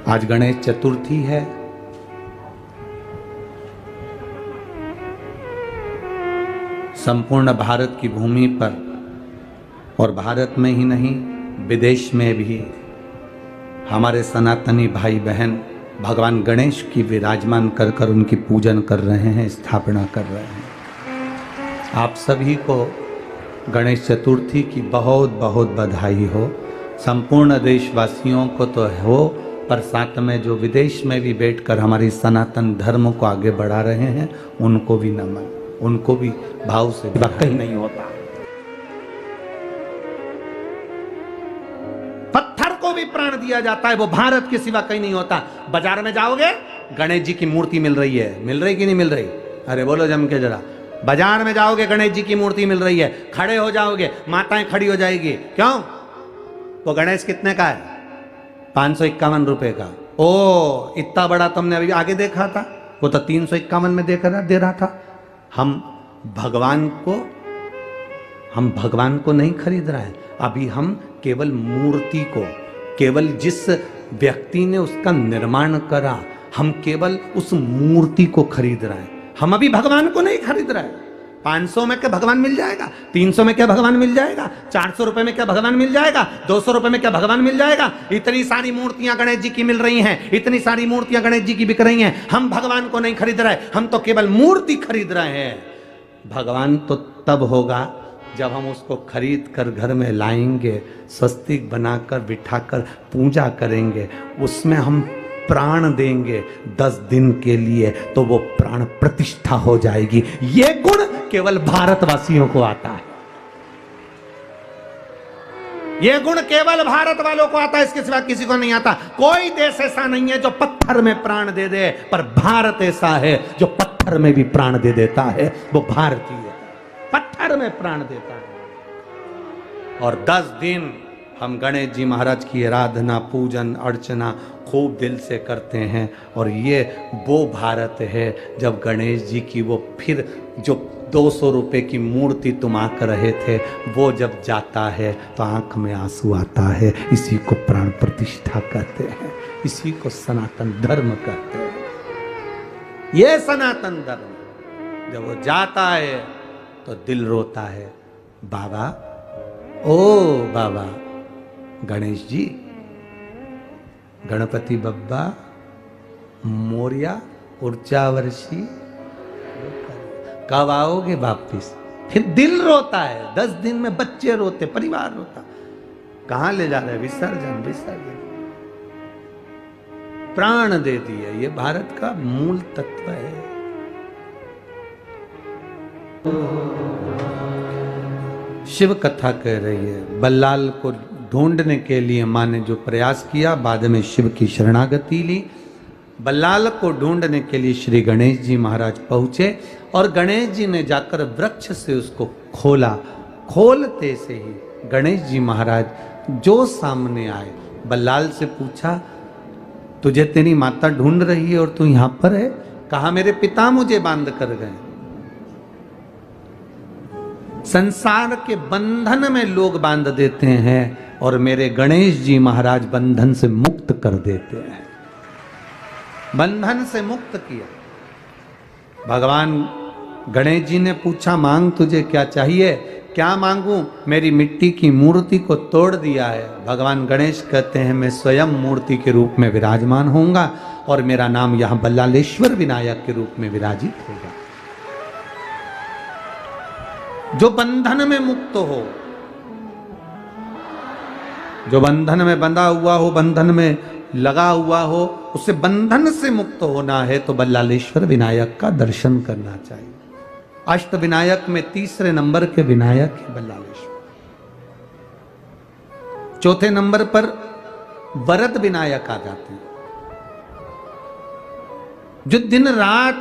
आज गणेश चतुर्थी है। संपूर्ण भारत की भूमि पर और भारत में ही नहीं विदेश में भी हमारे सनातनी भाई बहन भगवान गणेश की विराजमान कर कर उनकी पूजन कर रहे हैं, स्थापना कर रहे हैं। आप सभी को गणेश चतुर्थी की बहुत बहुत बधाई हो। संपूर्ण देशवासियों को तो हो, पर साथ में जो विदेश में भी बैठकर हमारी सनातन धर्म को आगे बढ़ा रहे हैं उनको भी नमन, उनको भी भाव से कहीं नहीं होता। पत्थर को भी प्राण दिया जाता है, वो भारत के सिवा कहीं नहीं होता। बाजार में जाओगे गणेश जी की मूर्ति मिल रही है, मिल रही कि नहीं मिल रही? अरे बोलो जम के जरा। बाजार में जाओगे गणेश जी की मूर्ति मिल रही है, खड़े हो जाओगे माताएं खड़ी हो जाएगी। क्यों? वो गणेश कितने का है? 551 रुपए का। ओ इतना बड़ा तुमने अभी आगे देखा था, वो तो 351 में दे रहा था। हम भगवान को नहीं खरीद रहे हैं, अभी हम केवल मूर्ति को, केवल जिस व्यक्ति ने उसका निर्माण करा, हम केवल उस मूर्ति को खरीद रहे हैं। हम अभी भगवान को नहीं खरीद रहे हैं। 500 में क्या भगवान मिल जाएगा? 300 में क्या भगवान मिल जाएगा? 400 रुपए में क्या भगवान मिल जाएगा? 200 रुपए में क्या भगवान मिल जाएगा? इतनी सारी मूर्तियां गणेश जी की मिल रही हैं, इतनी सारी मूर्तियां गणेश जी की बिक रही हैं। हम भगवान को नहीं खरीद रहे, हम तो केवल मूर्ति खरीद रहे हैं। भगवान तो तब होगा जब हम उसको खरीद कर घर में लाएंगे, स्वस्तिक बनाकर बिठाकर पूजा करेंगे, उसमें हम प्राण देंगे 10 दिन के लिए, तो वो प्राण प्रतिष्ठा हो जाएगी। ये गुण केवल भारतवासियों को आता है, ये गुण केवल भारत वालों को आता है, इसके सिवा किसी को नहीं आता। कोई देश ऐसा नहीं है जो पत्थर में प्राण दे दे, पर भारत ऐसा है जो पत्थर में भी प्राण दे देता है। वो भारतीय पत्थर में प्राण देता है। और 10 दिन हम गणेश जी महाराज की आराधना, पूजन, अर्चना खूब दिल से करते हैं। और ये वो भारत है जब गणेश जी की वो फिर जो 200 रुपए की मूर्ति तुम आंक रहे थे, वो जब जाता है तो आंख में आंसू आता है। इसी को प्राण प्रतिष्ठा कहते हैं, इसी को सनातन धर्म कहते हैं। ये सनातन धर्म जब वो जाता है तो दिल रोता है। बाबा, ओ बाबा गणेश जी, गणपति बब्बा मोरिया ऊर्जावर्षी, कब आओगे वापिस? फिर दिल रोता है। 10 दिन में बच्चे रोते, परिवार रोता। कहां ले जा रहे? विसर्जन, विसर्जन। प्राण दे दिए। ये भारत का मूल तत्व है। शिव कथा कह रही है, बल्लाल को ढूंढने के लिए मां ने जो प्रयास किया, बाद में शिव की शरणागति ली। बल्लाल को ढूंढने के लिए श्री गणेश जी महाराज पहुंचे और गणेश जी ने जाकर वृक्ष से उसको खोला। खोलते से ही गणेश जी महाराज जो सामने आए, बल्लाल से पूछा, तुझे तेरी माता ढूंढ रही है और तू यहां पर है? कहा, मेरे पिता मुझे बांध कर गए। संसार के बंधन में लोग बांध देते हैं और मेरे गणेश जी महाराज बंधन से मुक्त कर देते हैं। बंधन से मुक्त किया। भगवान गणेश जी ने पूछा, मांग तुझे क्या चाहिए? क्या मांगूं? मेरी मिट्टी की मूर्ति को तोड़ दिया है। भगवान गणेश कहते हैं, मैं स्वयं मूर्ति के रूप में विराजमान होऊंगा और मेरा नाम यहां बल्लालेश्वर विनायक के रूप में विराजित होगा। जो बंधन में मुक्त हो, जो बंधन में बंधा हुआ हो, बंधन में लगा हुआ हो, उसे बंधन से मुक्त होना है तो बल्लालेश्वर विनायक का दर्शन करना चाहिए। अष्ट विनायक में तीसरे नंबर के विनायक है बल्लालेश्वर। चौथे नंबर पर वरद विनायक आ जाते हैं, जो दिन रात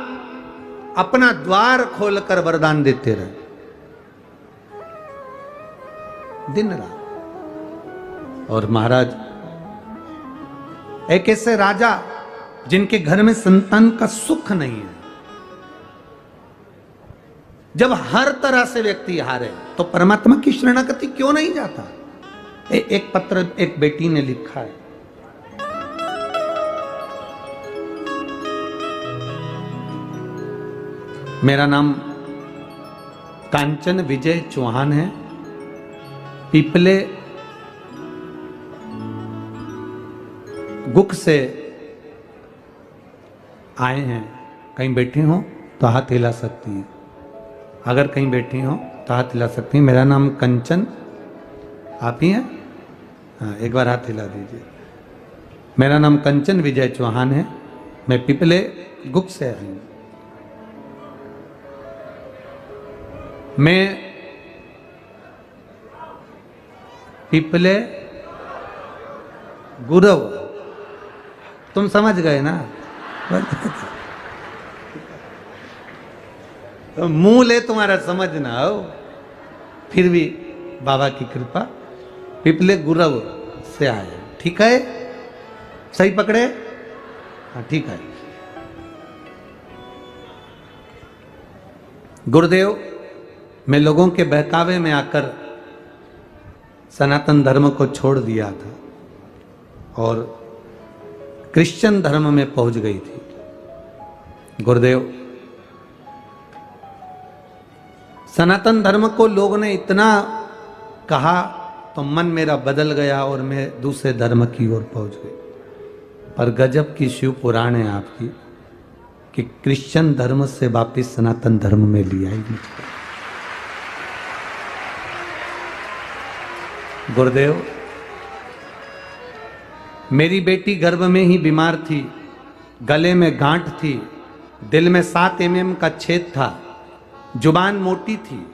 अपना द्वार खोलकर वरदान देते रहे, दिन रात। और महाराज एक ऐसे राजा जिनके घर में संतान का सुख नहीं है, जब हर तरह से व्यक्ति हारे तो परमात्मा की शरणागति क्यों नहीं जाता? एक पत्र एक बेटी ने लिखा है, मेरा नाम कांचन विजय चौहान है। पीपले गुक से आए हैं। कहीं बैठी हो तो हाथ हिला सकती हैं। अगर कहीं बैठी हो तो हाथ हिला सकती हैं। मेरा नाम कंचन, आप ही हैं? हाँ, एक बार हाथ हिला दीजिए। मेरा नाम कंचन विजय चौहान है। मैं पिपले गुक से आई हूँ। मैं पिपले गुरव, तुम समझ गए ना? तो मूल है तुम्हारा, समझ ना हो, फिर भी बाबा की कृपा पिपले गुरव से आए। ठीक है, सही पकड़े? हाँ ठीक है। गुरुदेव, मैं लोगों के बहकावे में आकर सनातन धर्म को छोड़ दिया था और क्रिश्चियन धर्म में पहुंच गई थी। गुरुदेव, सनातन धर्म को लोगों ने इतना कहा तो मन मेरा बदल गया और मैं दूसरे धर्म की ओर पहुंच गई। पर गजब की शिव पुराण है आपकी कि क्रिश्चियन धर्म से वापिस सनातन धर्म में लिया ही मुझको। गुरुदेव, मेरी बेटी गर्भ में ही बीमार थी, गले में गांठ थी, दिल में 7 mm का छेद था, जुबान मोटी थी।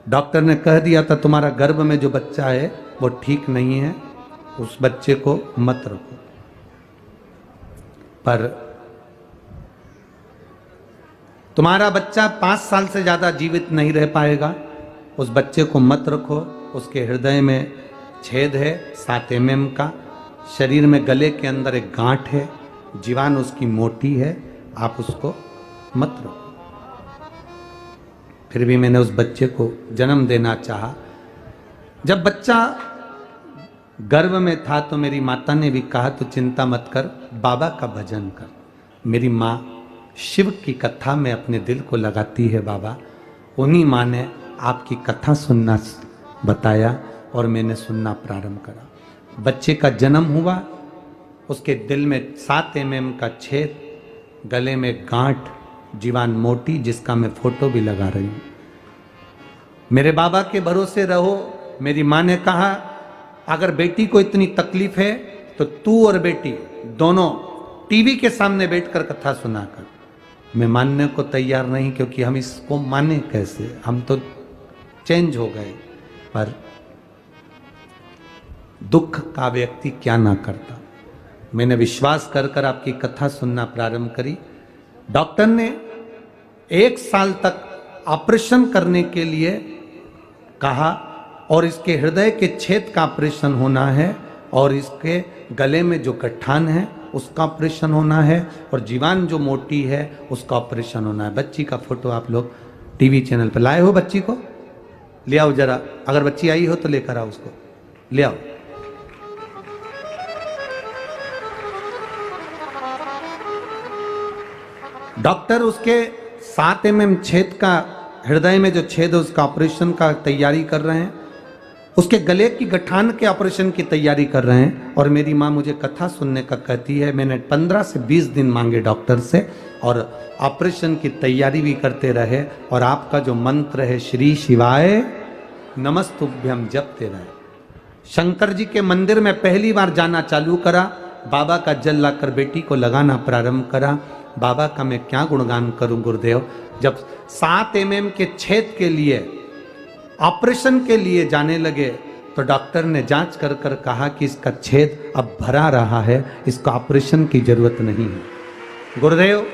डॉक्टर ने कह दिया था तुम्हारा गर्भ में जो बच्चा है वो ठीक नहीं है, उस बच्चे को मत रखो। पर तुम्हारा बच्चा 5 साल से ज्यादा जीवित नहीं रह पाएगा, उस बच्चे को मत रखो। उसके हृदय में छेद है 7 mm का, शरीर में गले के अंदर एक गांठ है, जीवान उसकी मोटी है, आप उसको मत रखो। फिर भी मैंने उस बच्चे को जन्म देना चाहा। जब बच्चा गर्भ में था तो मेरी माता ने भी कहा तो चिंता मत कर, बाबा का भजन कर। मेरी माँ शिव की कथा में अपने दिल को लगाती है बाबा। उन्हीं माँ ने आपकी कथा सुनना बताया और मैंने सुनना प्रारंभ करा। बच्चे का जन्म हुआ, उसके दिल में 7 mm का छेद, गले में गांठ, जीवान मोटी, जिसका मैं फोटो भी लगा रही हूँ। मेरे बाबा के भरोसे रहो। मेरी माँ ने कहा अगर बेटी को इतनी तकलीफ है तो तू और बेटी दोनों टीवी के सामने बैठकर कथा सुना कर। मैं मानने को तैयार नहीं, क्योंकि हम इसको माने कैसे, हम तो चेंज हो गए। पर दुख का व्यक्ति क्या ना करता। मैंने विश्वास कर कर आपकी कथा सुनना प्रारंभ करी। डॉक्टर ने 1 साल तक ऑपरेशन करने के लिए कहा और इसके हृदय के छेद का ऑपरेशन होना है और इसके गले में जो गठान है उसका ऑपरेशन होना है और जीवान जो मोटी है उसका ऑपरेशन होना है। बच्ची का फोटो आप लोग टीवी चैनल पर लाए हो, बच्ची को ले आओ जरा। अगर बच्ची आई हो तो लेकर आओ, उसको ले आओ। डॉक्टर उसके 7 mm छेद का, हृदय में जो छेद है उसका ऑपरेशन का तैयारी कर रहे हैं, उसके गले की गठान के ऑपरेशन की तैयारी कर रहे हैं। और मेरी माँ मुझे कथा सुनने का कहती है। मैंने 15 से 20 दिन मांगे डॉक्टर से और ऑपरेशन की तैयारी भी करते रहे। और आपका जो मंत्र है श्री शिवाय नमस्तुभ्यम जपते रहे। शंकर जी के मंदिर में पहली बार जाना चालू करा, बाबा का जल लाकर बेटी को लगाना प्रारंभ करा। बाबा का मैं क्या गुणगान करूं गुरुदेव। जब 7 mm के छेद के लिए ऑपरेशन के लिए जाने लगे तो डॉक्टर ने जांच कर कर कहा कि इसका छेद अब भरा रहा है, इसका ऑपरेशन की जरूरत नहीं है। गुरुदेव,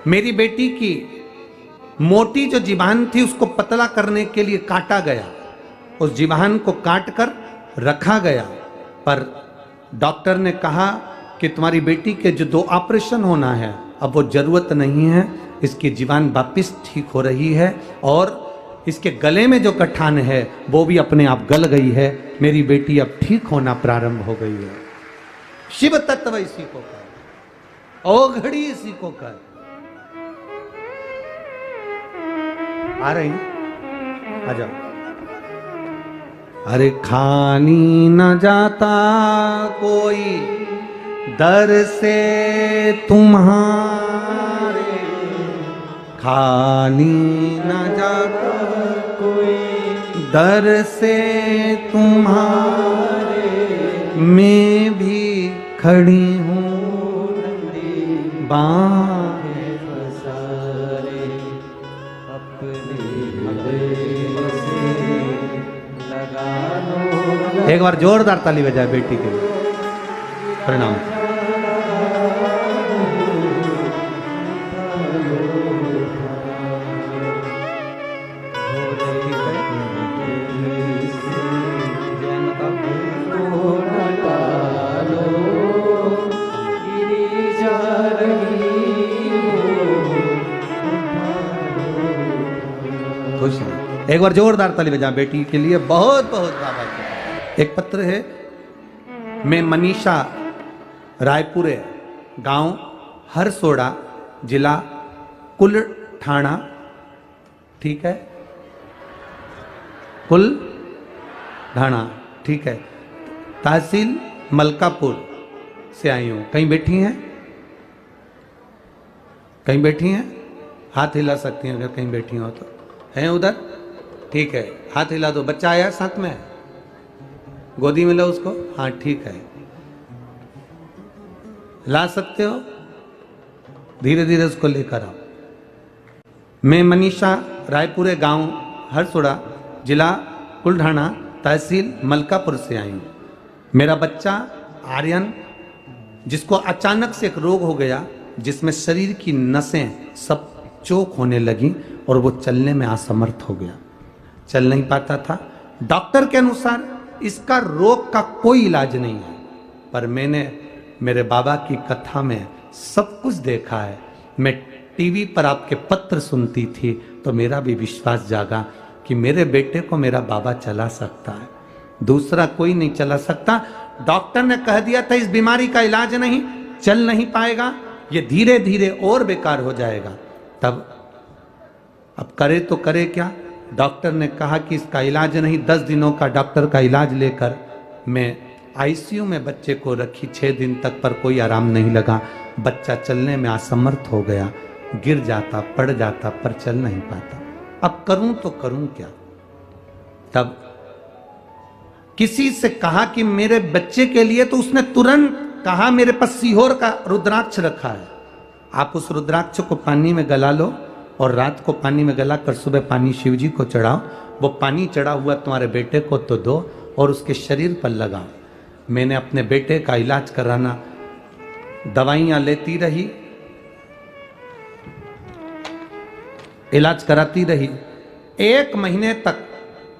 मेरी बेटी की मोटी जो जीवान थी उसको पतला करने के लिए काटा गया, उस जीवान को काट कर रखा गया। पर डॉक्टर ने कहा कि तुम्हारी बेटी के जो 2 ऑपरेशन होना है अब वो जरूरत नहीं है, इसकी जीवान वापिस ठीक हो रही है और इसके गले में जो गठान है वो भी अपने आप गल गई है। मेरी बेटी अब ठीक होना प्रारंभ हो गई है। शिव तत्व इसी को कहा। औघड़ी इसी को कर। आ रही आ जाओ। अरे खानी न जाता कोई दर से तुम्हारे, खानी न जाता कोई दर से तुम्हारे, मैं भी खड़ी हूँ बाहें पसारे, अपने हृदय से लगा लो। एक बार जोरदार ताली बजाए बेटी के लिए। प्रणाम। खुश है। एक बार जोरदार ताली बजा बेटी के लिए। बहुत बहुत बाबा के। एक पत्र है, मैं मनीषा, रायपुरे, गांव हरसोड़ा, जिला कुलठाणा, ठीक है, कुलठाणा, ठीक है, तहसील मलकापुर से आई हूं। कहीं बैठी हैं? कहीं बैठी हैं? हाथ हिला सकती हैं अगर कहीं बैठी हो तो। हैं उधर? ठीक है, हाथ हिला दो। बच्चा आया साथ में? गोदी में लो उसको। हाँ ठीक है, ला सकते हो, धीरे धीरे उसको लेकर आओ। मैं मनीषा, रायपुरे, गांव हरसोड़ा, जिला कुलठाणा, तहसील मलकापुर से आई हूँ। मेरा बच्चा आर्यन, जिसको अचानक से एक रोग हो गया जिसमें शरीर की नसें सब चोक होने लगी और वो चलने में असमर्थ हो गया, चल नहीं पाता था। डॉक्टर के अनुसार इसका रोग का कोई इलाज नहीं है, पर मैंने मेरे बाबा की कथा में सब कुछ देखा है। मैं टीवी पर आपके पत्र सुनती थी तो मेरा भी विश्वास जागा कि मेरे बेटे को मेरा बाबा चला सकता है, दूसरा कोई नहीं चला सकता। डॉक्टर ने कह दिया था इस बीमारी का इलाज नहीं, चल नहीं पाएगा, ये धीरे धीरे और बेकार हो जाएगा। तब अब करे तो करे क्या? डॉक्टर ने कहा कि इसका इलाज नहीं, 10 दिनों का डॉक्टर का इलाज लेकर मैं आईसीयू में बच्चे को रखी। 6 दिन तक पर कोई आराम नहीं लगा। बच्चा चलने में असमर्थ हो गया, गिर जाता, पड़ जाता, पर चल नहीं पाता। अब करूं तो करूं क्या? तब किसी से कहा कि मेरे बच्चे के लिए, तो उसने तुरंत कहा मेरे पास सीहोर का रुद्राक्ष रखा है, आप उस रुद्राक्ष को पानी में गला लो और रात को पानी में गला कर सुबह पानी शिव जी को चढ़ाओ। वो पानी चढ़ा हुआ तुम्हारे बेटे को तो दो और उसके शरीर पर लगाओ। मैंने अपने बेटे का इलाज कराना, दवाइयाँ लेती रही, इलाज कराती रही। 1 महीने तक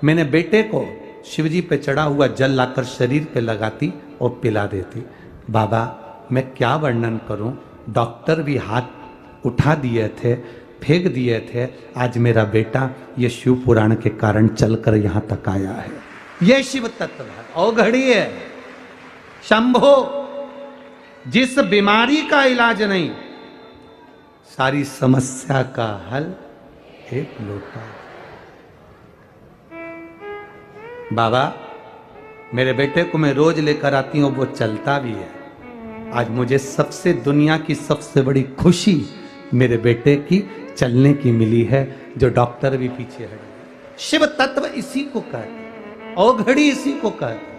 मैंने बेटे को शिवजी पे चढ़ा हुआ जल लाकर शरीर पे लगाती और पिला देती। बाबा मैं क्या वर्णन करूं, डॉक्टर भी हाथ उठा दिए थे, फेंक दिए थे। आज मेरा बेटा ये शिव पुराण के कारण चलकर यहां तक आया है। ये शिव तत्व है, औघड़ी है। शंभो, जिस बीमारी का इलाज नहीं, सारी समस्या का हल एक लोटा। बाबा मेरे बेटे को मैं रोज लेकर आती हूँ, वो चलता भी है। आज मुझे सबसे दुनिया की सबसे बड़ी खुशी मेरे बेटे की चलने की मिली है, जो डॉक्टर भी पीछे है। शिव तत्व इसी को कहते, औघड़ी इसी को कहते,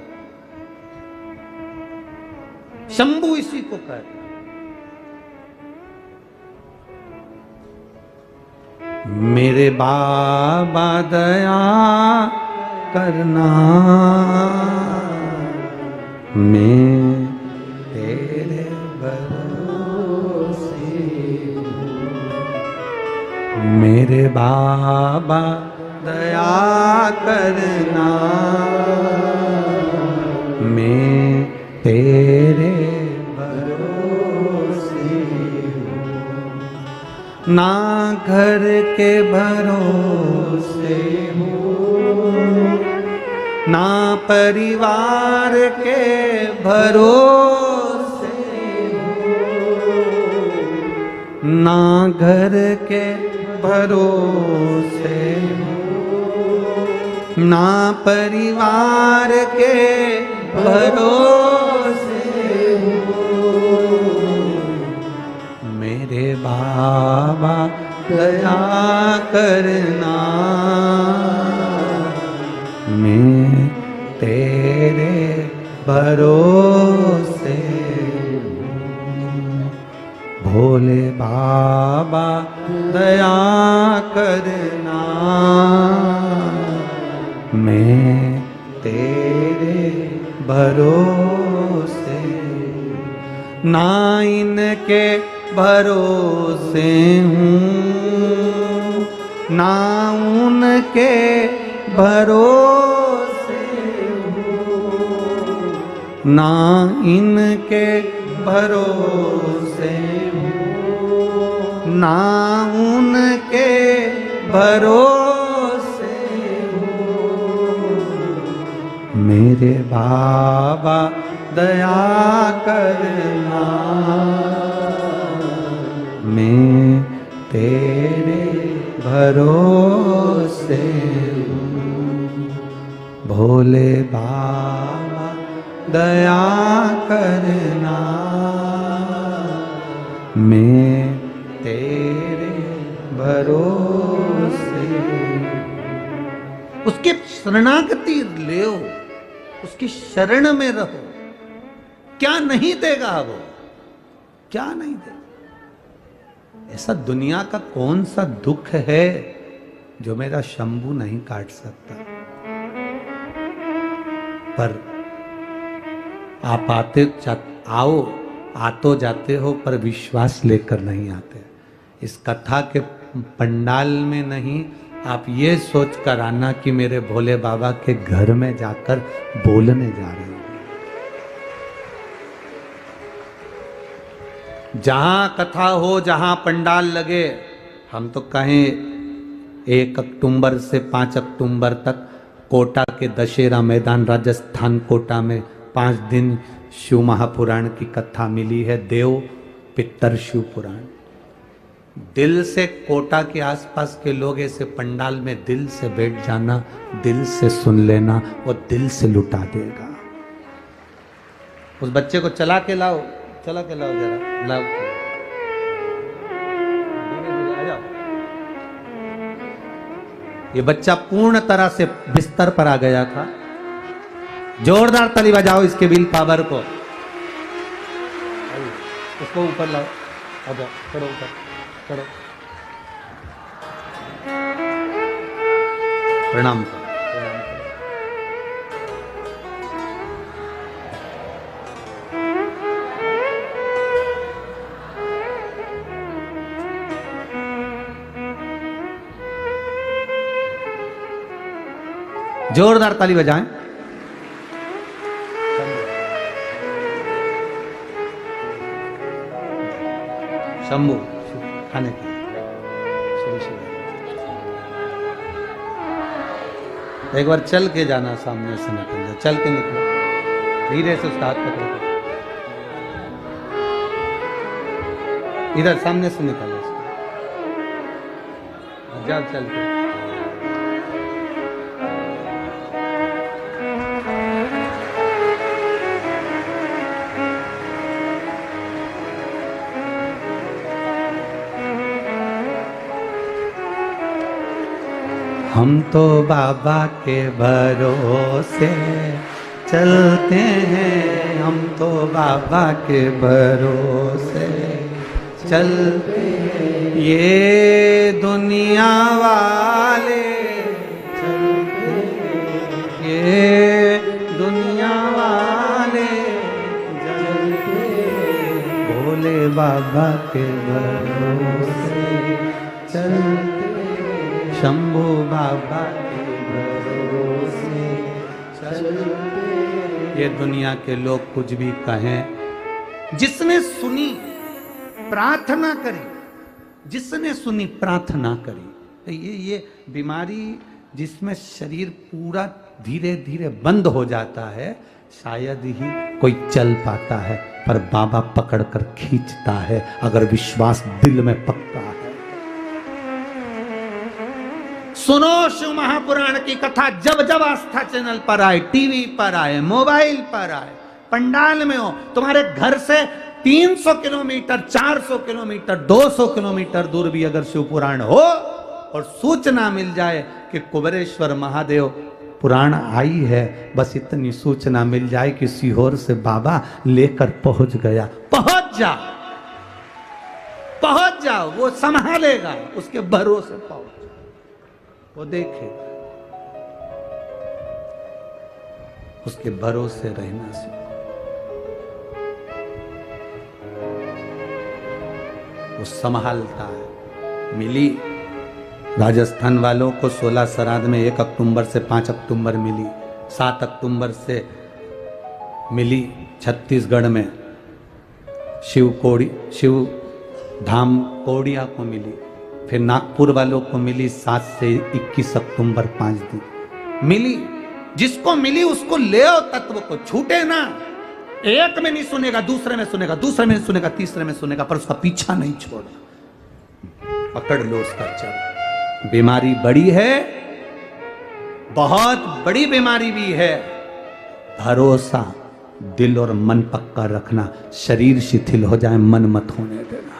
शंभु इसी को कहते। मेरे बाबा दया करना, मैं तेरे भरोसे। मेरे बाबा दया करना, मैं तेरे भरोसे। ना घर के भरोसे हूँ, ना परिवार के भरोसे हूँ, ना घर के भरोसे ना परिवार के भरोसे मेरे बाबा दया करना मैं तेरे भरोसे भोले बाबा दया करना मैं तेरे भरोसे ना इनके भरोसे हूँ ना उनके भरोसे हूँ ना इनके भरोसे हूँ ना उनके भरोसे हूँ मेरे बाबा दया करना मैं तेरे भरोसे हूँ भोले बाबा दया करना मैं तेरे भरोसे उसके शरणागति ले उसकी शरण में रहो क्या नहीं देगा वो क्या नहीं देगा ऐसा दुनिया का कौन सा दुख है जो मेरा शंभू नहीं काट सकता पर आप आओ आ तो जाते हो पर विश्वास लेकर नहीं आते इस कथा के पंडाल में नहीं आप ये सोच कर आना कि मेरे भोले बाबा के घर में जाकर बोलने जा रहे हो जहां कथा हो जहां पंडाल लगे हम तो कहें 1 अक्टूबर से 5 अक्टूबर तक कोटा के दशहरा मैदान राजस्थान कोटा में 5 दिन शिव महापुराण की कथा मिली है देव पितर शिव पुराण दिल से कोटा के आसपास के लोग ऐसे पंडाल में दिल से बैठ जाना दिल से सुन लेना वो दिल से लुटा देगा उस बच्चे को चला के लाओ जरा लाओ आ जाओ ये बच्चा पूर्ण तरह से बिस्तर पर आ गया था जोरदार ताली बजाओ इसके विल पावर को उसको ऊपर लाओ आ जाओ चढ़ो ऊपर चढ़ो प्रणाम करो जोरदार ताली बजाएं शंभू खाने के एक बार चल के जाना सामने से निकल जा चल के निकलो धीरे से उसका हाथ पकड़ो इधर सामने से निकल जा चल के हम तो बाबा के भरोसे चलते हैं हम तो बाबा के भरोसे चलते हैं ये दुनिया वाले चलते हैं ये दुनिया वाले चलते हैं भोले बाबा के भरोसे चलते शंभू बाबा के भरोसे चलते ये दुनिया के लोग कुछ भी कहें जिसने सुनी प्रार्थना करी जिसने सुनी प्रार्थना करी ये बीमारी जिसमें शरीर पूरा धीरे धीरे बंद हो जाता है शायद ही कोई चल पाता है, पर बाबा पकड़कर खींचता है अगर विश्वास दिल में पक्का है। सुनो शिव महापुराण की कथा जब जब आस्था चैनल पर आए, टीवी पर आए, मोबाइल पर आए, पंडाल में हो, तुम्हारे घर से 300 किलोमीटर, 400 किलोमीटर, 200 किलोमीटर दूर भी अगर शिव पुराण हो और सूचना मिल जाए कि कुबेरेश्वर महादेव पुराण आई है, बस इतनी सूचना मिल जाए कि सीहोर से बाबा लेकर पहुंच गया, पहुंच जाओ, वो संभालेगा, उसके भरोसे पहुंच, वो देखे, उसके भरोसे रहना सीखो। वो संभालता है। मिली राजस्थान वालों को 16 श्राद्ध में 1 अक्टूबर से 5 अक्टूबर मिली, 7 अक्टूबर से मिली छत्तीसगढ़ में शिव धाम कोडिया को मिली, फिर नागपुर वालों को मिली 7 से 21 अक्टूबर 5 दिन मिली। जिसको मिली उसको ले आओ, तत्व को छूटे ना। एक में नहीं सुनेगा, दूसरे में सुनेगा, दूसरे में सुनेगा, तीसरे में सुनेगा, पर उसका पीछा नहीं छोड़ा। पकड़ लो उसका चल। बीमारी बड़ी है, बहुत बड़ी बीमारी भी है। भरोसा दिल और मन पक्का रखना। शरीर शिथिल हो जाए, मन मत होने देना।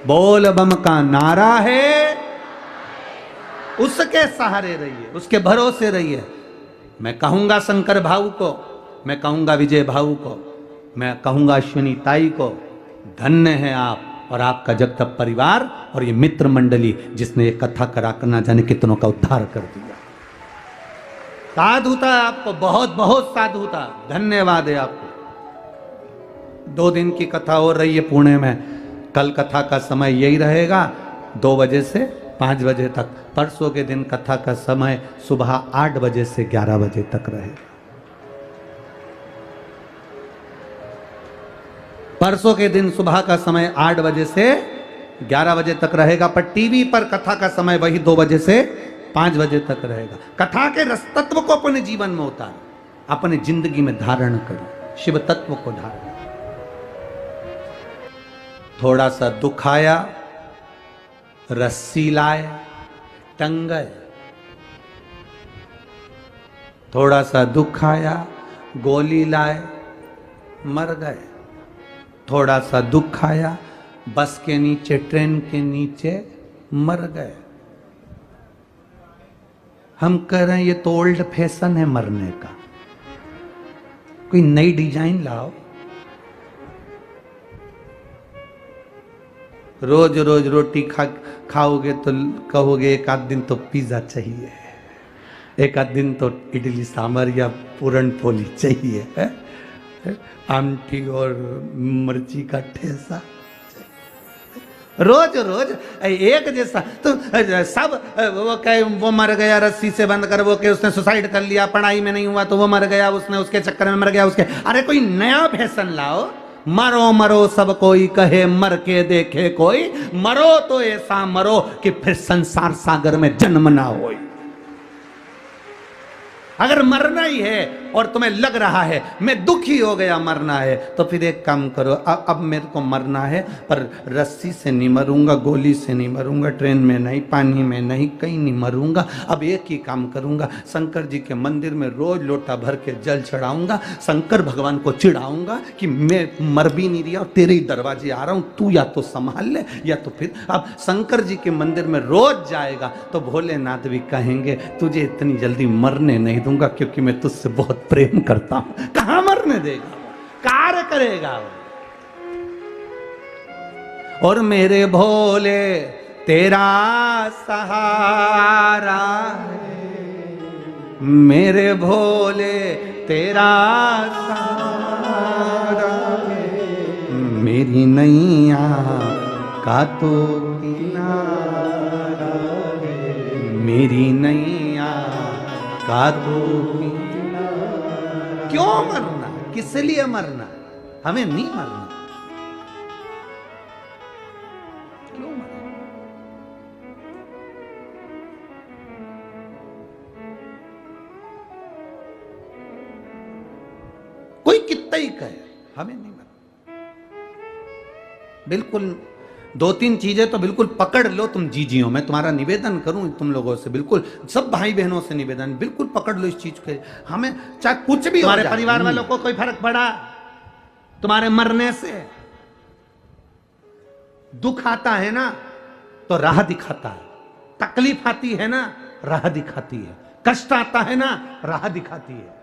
बोल बम का नारा है, उसके सहारे रहिए, उसके भरोसे रहिए। मैं कहूंगा शंकर भाऊ को, मैं कहूंगा विजय भाऊ को, मैं कहूंगा अश्विनी ताई को, धन्य है आप और आपका जगतप परिवार और ये मित्र मंडली जिसने ये कथा कराकर ना जाने कितनों का उद्धार कर दिया। साधुता आपको, बहुत बहुत साधुता, धन्यवाद है आपको। 2 दिन की कथा हो रही है पुणे में। कल कथा का समय यही रहेगा 2 बजे से 5 बजे तक। परसों के दिन कथा का समय सुबह 8 बजे से 11 बजे तक रहेगा। परसों के दिन सुबह का समय 8 बजे से 11 बजे तक रहेगा, पर टीवी पर कथा का समय वही 2 बजे से 5 बजे तक रहेगा। कथा के रस तत्व को अपने जीवन में उतारो, अपने जिंदगी में धारण करो, शिव तत्व को धारण। थोड़ा सा दुख आया, रस्सी लाए, टंग गए। थोड़ा सा दुख आया, गोली लाए, मर गए। थोड़ा सा दुख आया, बस के नीचे, ट्रेन के नीचे मर गए। हम कह रहे हैं ये तो ओल्ड फैशन है मरने का, कोई नई डिजाइन लाओ। रोज रोज रोटी खाओगे तो कहोगे एक आध दिन तो पिज्जा चाहिए, एक आध दिन तो इडली सांभर या पूरन पोली चाहिए, आमटी और मिर्ची का ठेसा। रोज रोज एक जैसा तो सब वो कहे वो मर गया रस्सी से बंद कर, वो कहे उसने सुसाइड कर लिया, पढ़ाई में नहीं हुआ तो वो मर गया, उसने उसके चक्कर में मर गया उसके। अरे कोई नया फैशन लाओ। मरो मरो सब कोई कहे, मर के देखे कोई, मरो तो ऐसा मरो कि फिर संसार सागर में जन्म ना हो। अगर मरना ही है और तुम्हें लग रहा है मैं दुखी हो गया मरना है, तो फिर एक काम करो, अब मेरे को मरना है पर रस्सी से नहीं मरूंगा, गोली से नहीं मरूंगा, ट्रेन में नहीं, पानी में नहीं, कहीं नहीं मरूंगा। अब एक ही काम करूंगा, शंकर जी के मंदिर में रोज लोटा भर के जल चढ़ाऊंगा, शंकर भगवान को चिढ़ाऊंगा कि मैं मर भी नहीं रहा और तेरे ही दरवाजे आ रहा हूं, तू या तो संभाल ले या तो फिर। अब शंकर जी के मंदिर में रोज जाएगा तो भोलेनाथ भी कहेंगे तुझे इतनी जल्दी मरने नहीं दूंगा क्योंकि मैं तुझसे बहुत प्रेम करता हूं। कहां मरने देगा, कार्य करेगा। और मेरे भोले तेरा सहारा है, मेरे भोले तेरा सहारा है, मेरी नैया का तो किनारा है, मेरी नैया का तो। क्यों मरना, किस लिए मरना, हमें नहीं मरना। क्यों मरना? कितना ही कहे, हमें नहीं मरना। बिल्कुल 2-3 चीजें तो बिल्कुल पकड़ लो तुम जीजियो। मैं तुम्हारा निवेदन करूं तुम लोगों से, बिल्कुल सब भाई बहनों से निवेदन, बिल्कुल पकड़ लो इस चीज के। हमें चाहे कुछ भी, तुम्हारे परिवार वालों को कोई फर्क पड़ा तुम्हारे मरने से? दुख आता है ना तो राह दिखाता है, तकलीफ आती है ना राह दिखाती है, कष्ट आता है ना राह दिखाती है।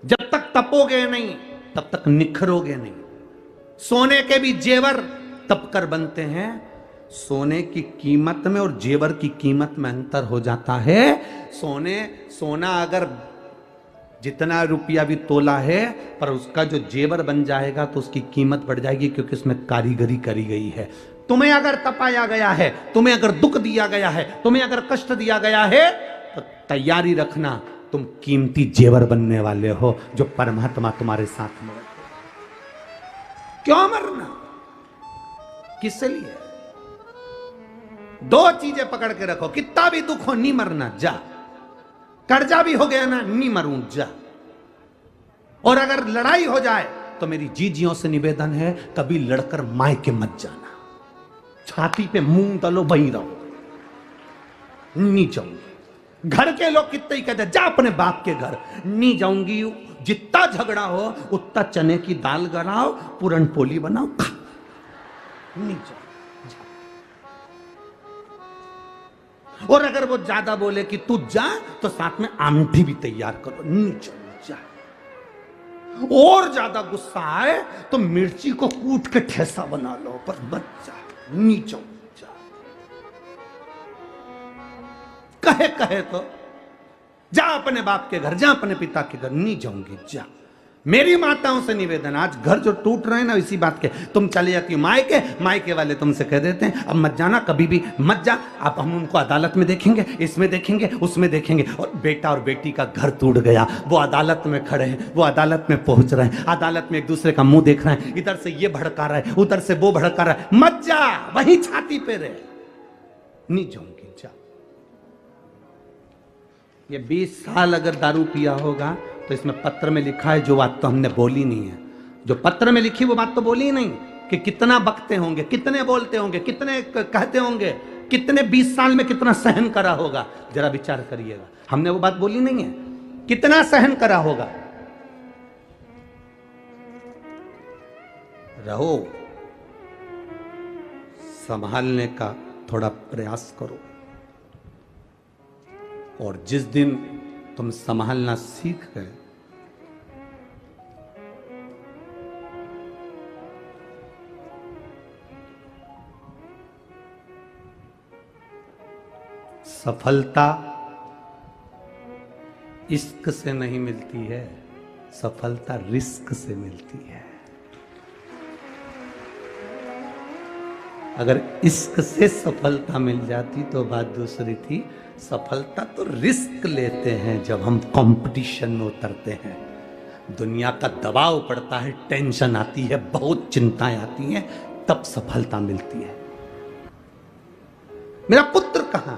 जब तक तपोगे नहीं तब तक निखरोगे नहीं। सोने के भी जेवर तप कर बनते हैं। सोने की कीमत में और जेवर की कीमत में अंतर हो जाता है। सोना अगर जितना रुपया भी तोला है, पर उसका जो जेवर बन जाएगा तो उसकी कीमत बढ़ जाएगी, क्योंकि उसमें कारीगरी करी गई है। तुम्हें अगर तपाया गया है, तुम्हें अगर दुख दिया गया है, तुम्हें अगर कष्ट दिया गया है, तो तैयारी रखना तुम कीमती जेवर बनने वाले हो, जो परमात्मा तुम्हारे साथ में। क्यों मरना? किस लिए? 2 चीजें पकड़ के रखो, कितना भी दुख हो नहीं मरना, जा। कर्जा भी हो गया ना, नहीं मरूं, जा। और अगर लड़ाई हो जाए तो मेरी जीजियों से निवेदन है, कभी लड़कर मायके मत जाना। छाती पे मुंह डालो, वहीं रहो, नहीं जाऊंगी। घर के लोग कितने ही कहते, जा अपने बाप के घर, नहीं जाऊंगी। जितना झगड़ा हो उतना चने की दाल गलाओ, पूरन पोली बनाओ, खा, नहीं जाऊंगी। और अगर वो ज्यादा बोले कि तू जा, तो साथ में आमठी भी तैयार करो, नहीं जा। और ज्यादा गुस्सा आए तो मिर्ची को कूट के ठेसा बना लो, पर मत जा, नहीं जा। कहे तो जा अपने बाप के घर, जा अपने पिता के घर, नहीं जाऊंगी, जा। मेरी माताओं से निवेदन, आज घर जो टूट रहे हैं ना इसी बात के, तुम चले जाती हो मायके वाले तुमसे कह देते हैं अब मत जाना, कभी भी मत जा। अब हम उनको अदालत में देखेंगे, इसमें देखेंगे, उसमें देखेंगे। और बेटा और बेटी का घर टूट गया, वो अदालत में खड़े हैं, वो अदालत में पहुंच रहे हैं, अदालत में एक दूसरे का मुंह देख रहे हैं, इधर से ये भड़का रहा है, उधर से वो भड़का रहा है। मत जा, वहीं छाती पे रहे, नहीं जाऊंगी, जा। ये 20 साल अगर दारू पिया होगा तो इसमें पत्र में लिखा है जो बात तो हमने बोली नहीं है। जो पत्र में लिखी वो बात तो बोली ही नहीं, कि कितना बकते होंगे, कितने बोलते होंगे, कितने कहते होंगे, कितने 20 साल में कितना सहन करा होगा, जरा विचार करिएगा। हमने वो बात बोली नहीं है, कितना सहन करा होगा। रहो, संभालने का थोड़ा प्रयास करो, और जिस दिन तुम संभालना सीख गए, सफलता इश्क से नहीं मिलती है, सफलता रिस्क से मिलती है। अगर इश्क से सफलता मिल जाती तो बात दूसरी थी। सफलता तो रिस्क लेते हैं जब हम कंपटीशन में उतरते हैं, दुनिया का दबाव पड़ता है, टेंशन आती है, बहुत चिंताएं आती हैं, तब सफलता मिलती है। मेरा पुत्र कहां?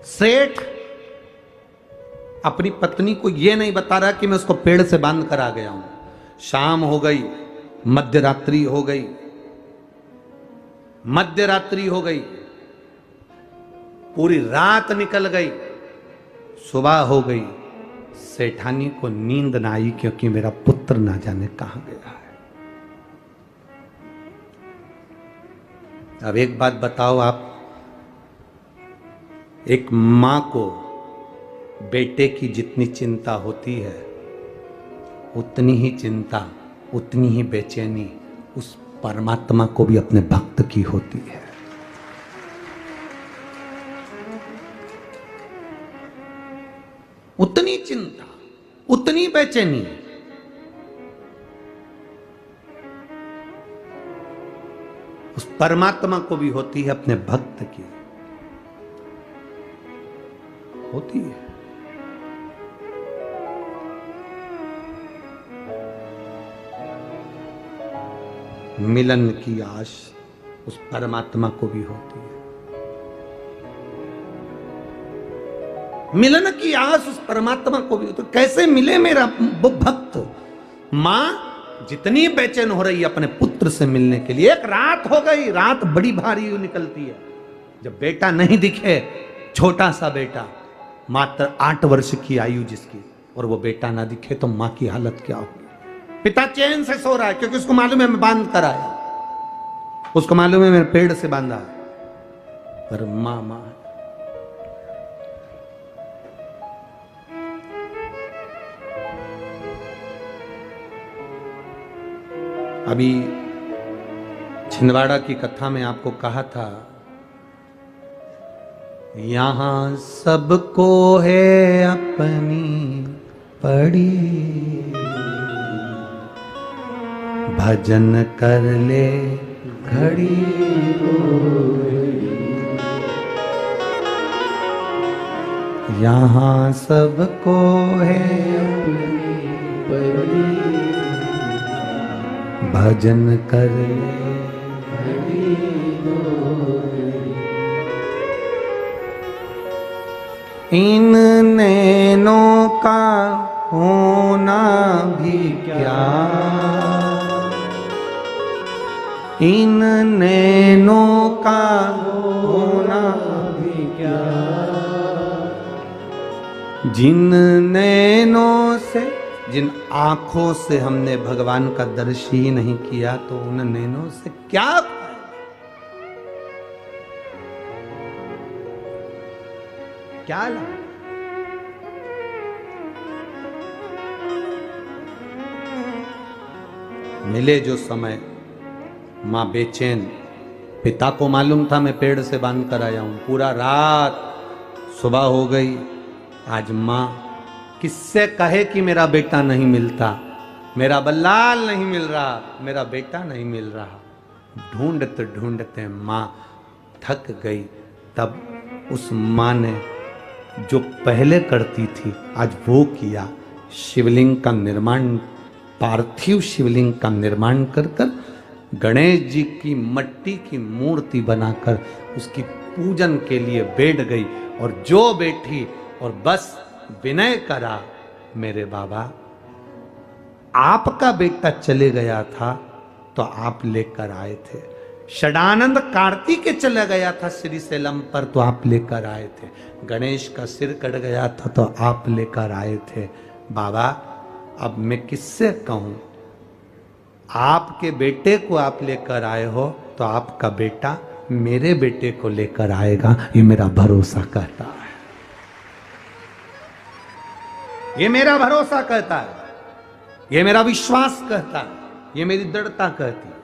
सेठ अपनी पत्नी को यह नहीं बता रहा कि मैं उसको पेड़ से बांध कर आ गया हूं। शाम हो गई, मध्यरात्रि हो गई, पूरी रात निकल गई, सुबह हो गई, सेठानी को नींद ना आई, क्योंकि मेरा पुत्र ना जाने कहां गया है। अब एक बात बताओ आप, एक मां को बेटे की जितनी चिंता होती है, उतनी ही चिंता, उतनी ही बेचैनी उस परमात्मा को भी अपने भक्त की होती है। उतनी चिंता, उतनी बेचैनी उस परमात्मा को भी होती है, अपने भक्त की होती है। मिलन की आश उस परमात्मा को भी होती है। मिलन की आस उस परमात्मा को भी, तो कैसे मिले मेरा वो भक्त। मां जितनी बेचैन हो रही है अपने पुत्र से मिलने के लिए। एक रात हो गई, रात बड़ी भारी निकलती है, जब बेटा नहीं दिखे, छोटा सा बेटा, मात्र 8 वर्ष की आयु जिसकी, और वो बेटा ना दिखे तो मां की हालत क्या होगी। पिता चैन से सो रहा है क्योंकि उसको मालूम है मैं बांध कर आया, उसको मालूम है मेरे पेड़ से बांधा, पर मां मां अभी छिंदवाड़ा की कथा में आपको कहा था, यहां सबको है अपनी पड़ी, भजन कर ले घड़ी यहाँ सबको है अपनी पड़ी, भजन कर ले घड़ी इन नैनों का होना भी क्या, इन नैनों का होना भी क्या, जिन नैनों से, जिन आंखों से हमने भगवान का दर्श ही नहीं किया तो उन नैनों से क्या, क्या लाभ। मिले जो समय, मां बेचैन, पिता को मालूम था मैं पेड़ से बांध कर आया हूं, पूरा रात, सुबह हो गई। आज मां किससे कहे कि मेरा बेटा नहीं मिलता, मेरा बल्लाल नहीं मिल रहा, मेरा बेटा नहीं मिल रहा। ढूंढते ढूंढते मां थक गई। तब उस मां ने जो पहले करती थी आज वो किया। शिवलिंग का निर्माण, पार्थिव शिवलिंग का निर्माण कर कर गणेश जी की मट्टी की मूर्ति बनाकर उसकी पूजन के लिए बैठ गई। और जो बैठी और बस विनय करा, मेरे बाबा आपका बेटा चले गया था तो आप लेकर आए थे, षडानंद कार्तिक चले गया था श्रीशैलम पर तो आप लेकर आए थे, गणेश का सिर कट गया था तो आप लेकर आए थे। बाबा अब मैं किससे कहूं, आपके बेटे को आप लेकर आए हो तो आपका बेटा मेरे बेटे को लेकर आएगा, ये मेरा भरोसा कहता है, ये मेरा भरोसा कहता है, ये मेरा विश्वास कहता है, ये मेरी दृढ़ता कहती है।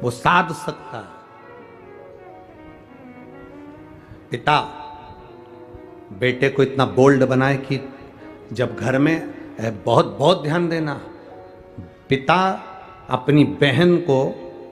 वो साध सकता है। पिता बेटे को इतना बोल्ड बनाए कि जब घर में बहुत बहुत ध्यान देना, पिता अपनी बहन को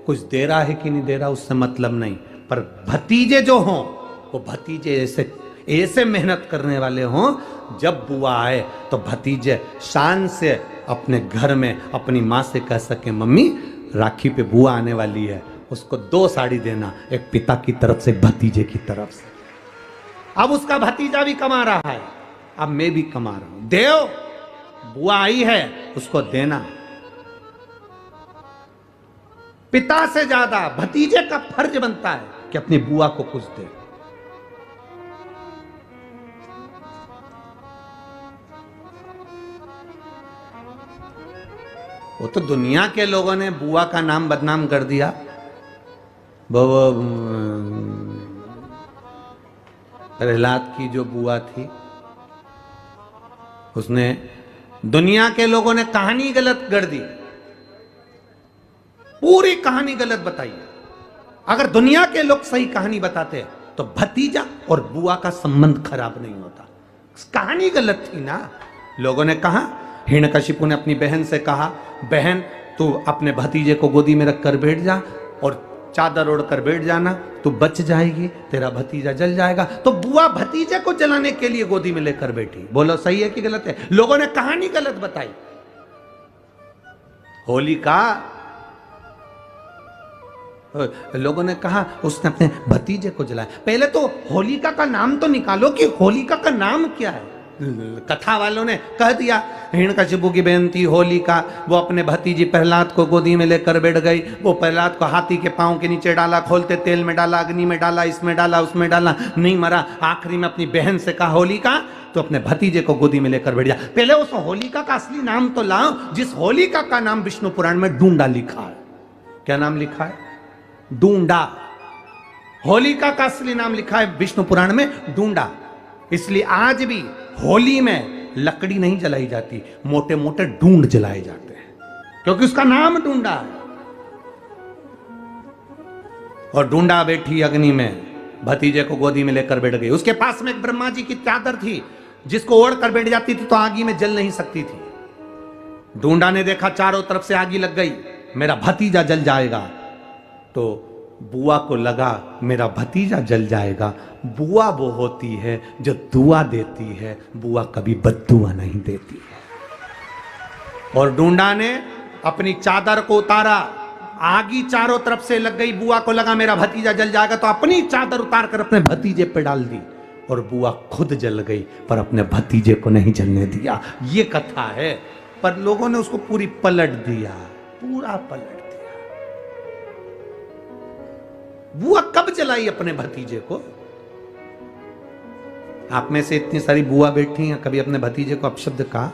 कुछ दे रहा है कि नहीं दे रहा उससे मतलब नहीं, पर भतीजे जो हों वो भतीजे ऐसे ऐसे मेहनत करने वाले हों, जब बुआ आए तो भतीजे शान से अपने घर में अपनी माँ से कह सके मम्मी राखी पे बुआ आने वाली है, उसको 2 साड़ी देना, एक पिता की तरफ से एक भतीजे की तरफ से। अब उसका भतीजा भी कमा रहा है, अब मैं भी कमा रहा हूं, देव बुआ आई है उसको देना। पिता से ज्यादा भतीजे का फर्ज बनता है कि अपनी बुआ को कुछ दे। वो तो दुनिया के लोगों ने बुआ का नाम बदनाम कर दिया। वो प्रहलाद की जो बुआ थी उसने, दुनिया के लोगों ने कहानी गलत कर दी, पूरी कहानी गलत बताई। अगर दुनिया के लोग सही कहानी बताते तो भतीजा और बुआ का संबंध खराब नहीं होता। कहानी गलत थी ना। लोगों ने कहा, हिरण्यकशिपु ने अपनी बहन से कहा, बहन तू अपने भतीजे को गोदी में रख कर बैठ जा और चादर ओढ़ कर बैठ जाना, तू बच जाएगी, तेरा भतीजा जल जाएगा। तो बुआ भतीजे को जलाने के लिए गोदी में लेकर बैठी। बोलो सही है कि गलत है? लोगों ने कहानी गलत बताई। होलिका, लोगों ने कहा उसने अपने भतीजे को जलाया। पहले तो होलिका का नाम तो निकालो कि होलिका का नाम क्या है। कथा वालों ने कह दिया हिरण्यकशिपु की बहन थी होलिका, वो अपने भतीजी प्रहलाद को गोदी में लेकर बैठ गई। वो प्रहलाद को हाथी के पांव के नीचे डाला, खोलते तेल में डाला, अग्नि में डाला, इसमें डाला, उसमें डाला, नहीं मरा। आखिरी में अपनी बहन से कहा होलिका, तो अपने भतीजे को गोदी में लेकर बैठ गया। पहले उस होलिका का असली नाम तो लाओ, जिस होलिका का नाम विष्णु पुराण में डूंडा लिखा है। क्या नाम लिखा है? डूंडा। होलिका का असली नाम लिखा है विष्णु पुराण में डूंडा। इसलिए आज भी होली में लकड़ी नहीं जलाई जाती, मोटे मोटे डूंड जलाए जाते हैं, क्योंकि उसका नाम डूंडा है। और डूंडा बैठी अग्नि में, भतीजे को गोदी में लेकर बैठ गई। उसके पास में एक ब्रह्मा जी की चादर थी, जिसको ओढ़ कर बैठ जाती थी तो आगी में जल नहीं सकती थी। डूंडा ने देखा चारों तरफ से आगी लग गई, मेरा भतीजा जल जाएगा। तो बुआ को लगा मेरा भतीजा जल जाएगा। बुआ वो होती है जो दुआ देती है, बुआ कभी बद्दुआ नहीं देती है। और डूंडा ने अपनी चादर को उतारा, आगी चारों तरफ से लग गई। बुआ को लगा मेरा भतीजा जल जाएगा, तो अपनी चादर उतार कर अपने भतीजे पे डाल दी, और बुआ खुद जल गई पर अपने भतीजे को नहीं जलने दिया। ये कथा है, पर लोगों ने उसको पूरी पलट दिया, पूरा पलट दिया। बुआ कब जलाई अपने भतीजे को? आप में से इतनी सारी बुआ बैठी हैं, कभी अपने भतीजे को अपशब्द कहा?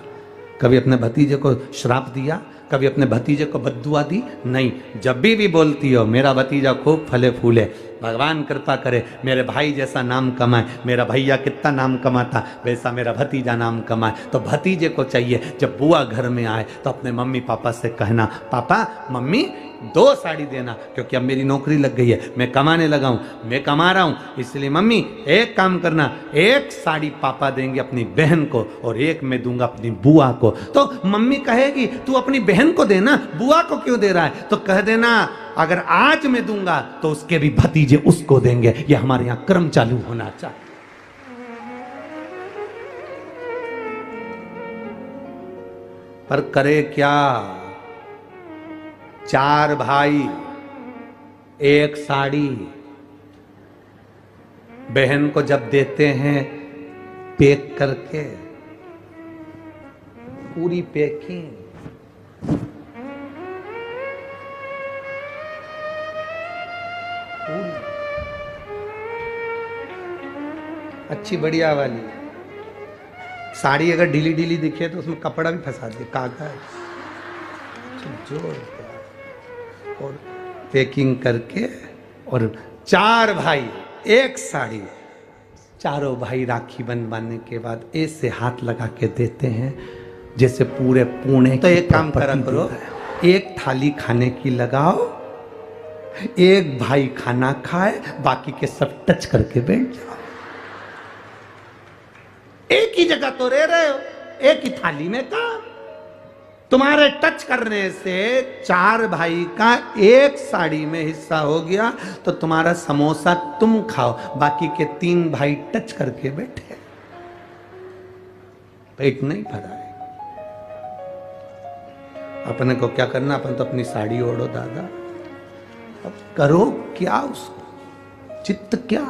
कभी अपने भतीजे को श्राप दिया? कभी अपने भतीजे को बद्दुआ दी? नहीं। जब भी बोलती हो मेरा भतीजा खूब फले फूले, भगवान कृपा करे मेरे भाई जैसा नाम कमाए, मेरा भैया कितना नाम कमाता वैसा मेरा भतीजा नाम कमाए, तो भतीजे को चाहिए जब बुआ घर में आए तो अपने मम्मी पापा से कहना, पापा मम्मी 2 साड़ी देना, क्योंकि अब मेरी नौकरी लग गई है, मैं कमाने लगा हूं, मैं कमा रहा हूं, इसलिए मम्मी एक काम करना, 1 साड़ी पापा देंगे अपनी बहन को और 1 मैं दूंगा अपनी बुआ को। तो मम्मी कहेगी तू अपनी बहन को देना, बुआ को क्यों दे रहा है? तो कह देना अगर आज मैं दूंगा तो उसके भी भतीजे उसको देंगे। ये हमारे यहां क्रम चालू होना चाहिए। पर करे क्या? 4 भाई 1 साड़ी, बहन को जब देते हैं पैक करके, पूरी पैकिंग, अच्छी बढ़िया वाली साड़ी। अगर ढीली ढीली दिखे तो उसमें कपड़ा भी फंसा दे, कागज जोड़ और पैकिंग करके, और 4 भाई 1 साड़ी। चारों भाई राखी बनवाने के बाद ऐसे हाथ लगा के देते हैं जैसे पूरे पुणे। तो एक काम करा करो, 1 थाली खाने की लगाओ, 1 भाई खाना खाए, बाकी के सब टच करके बैठ जाओ। एक ही जगह तो रह रहे हो, एक ही थाली में काम। तुम्हारे टच करने से 4 भाई का 1 साड़ी में हिस्सा हो गया, तो तुम्हारा समोसा तुम खाओ, बाकी के 3 भाई टच करके बैठे, पेट नहीं भरा है। अपने को क्या करना? अपन तो अपनी साड़ी ओढ़ो दादा, अब करो क्या उसको? चित्त क्या?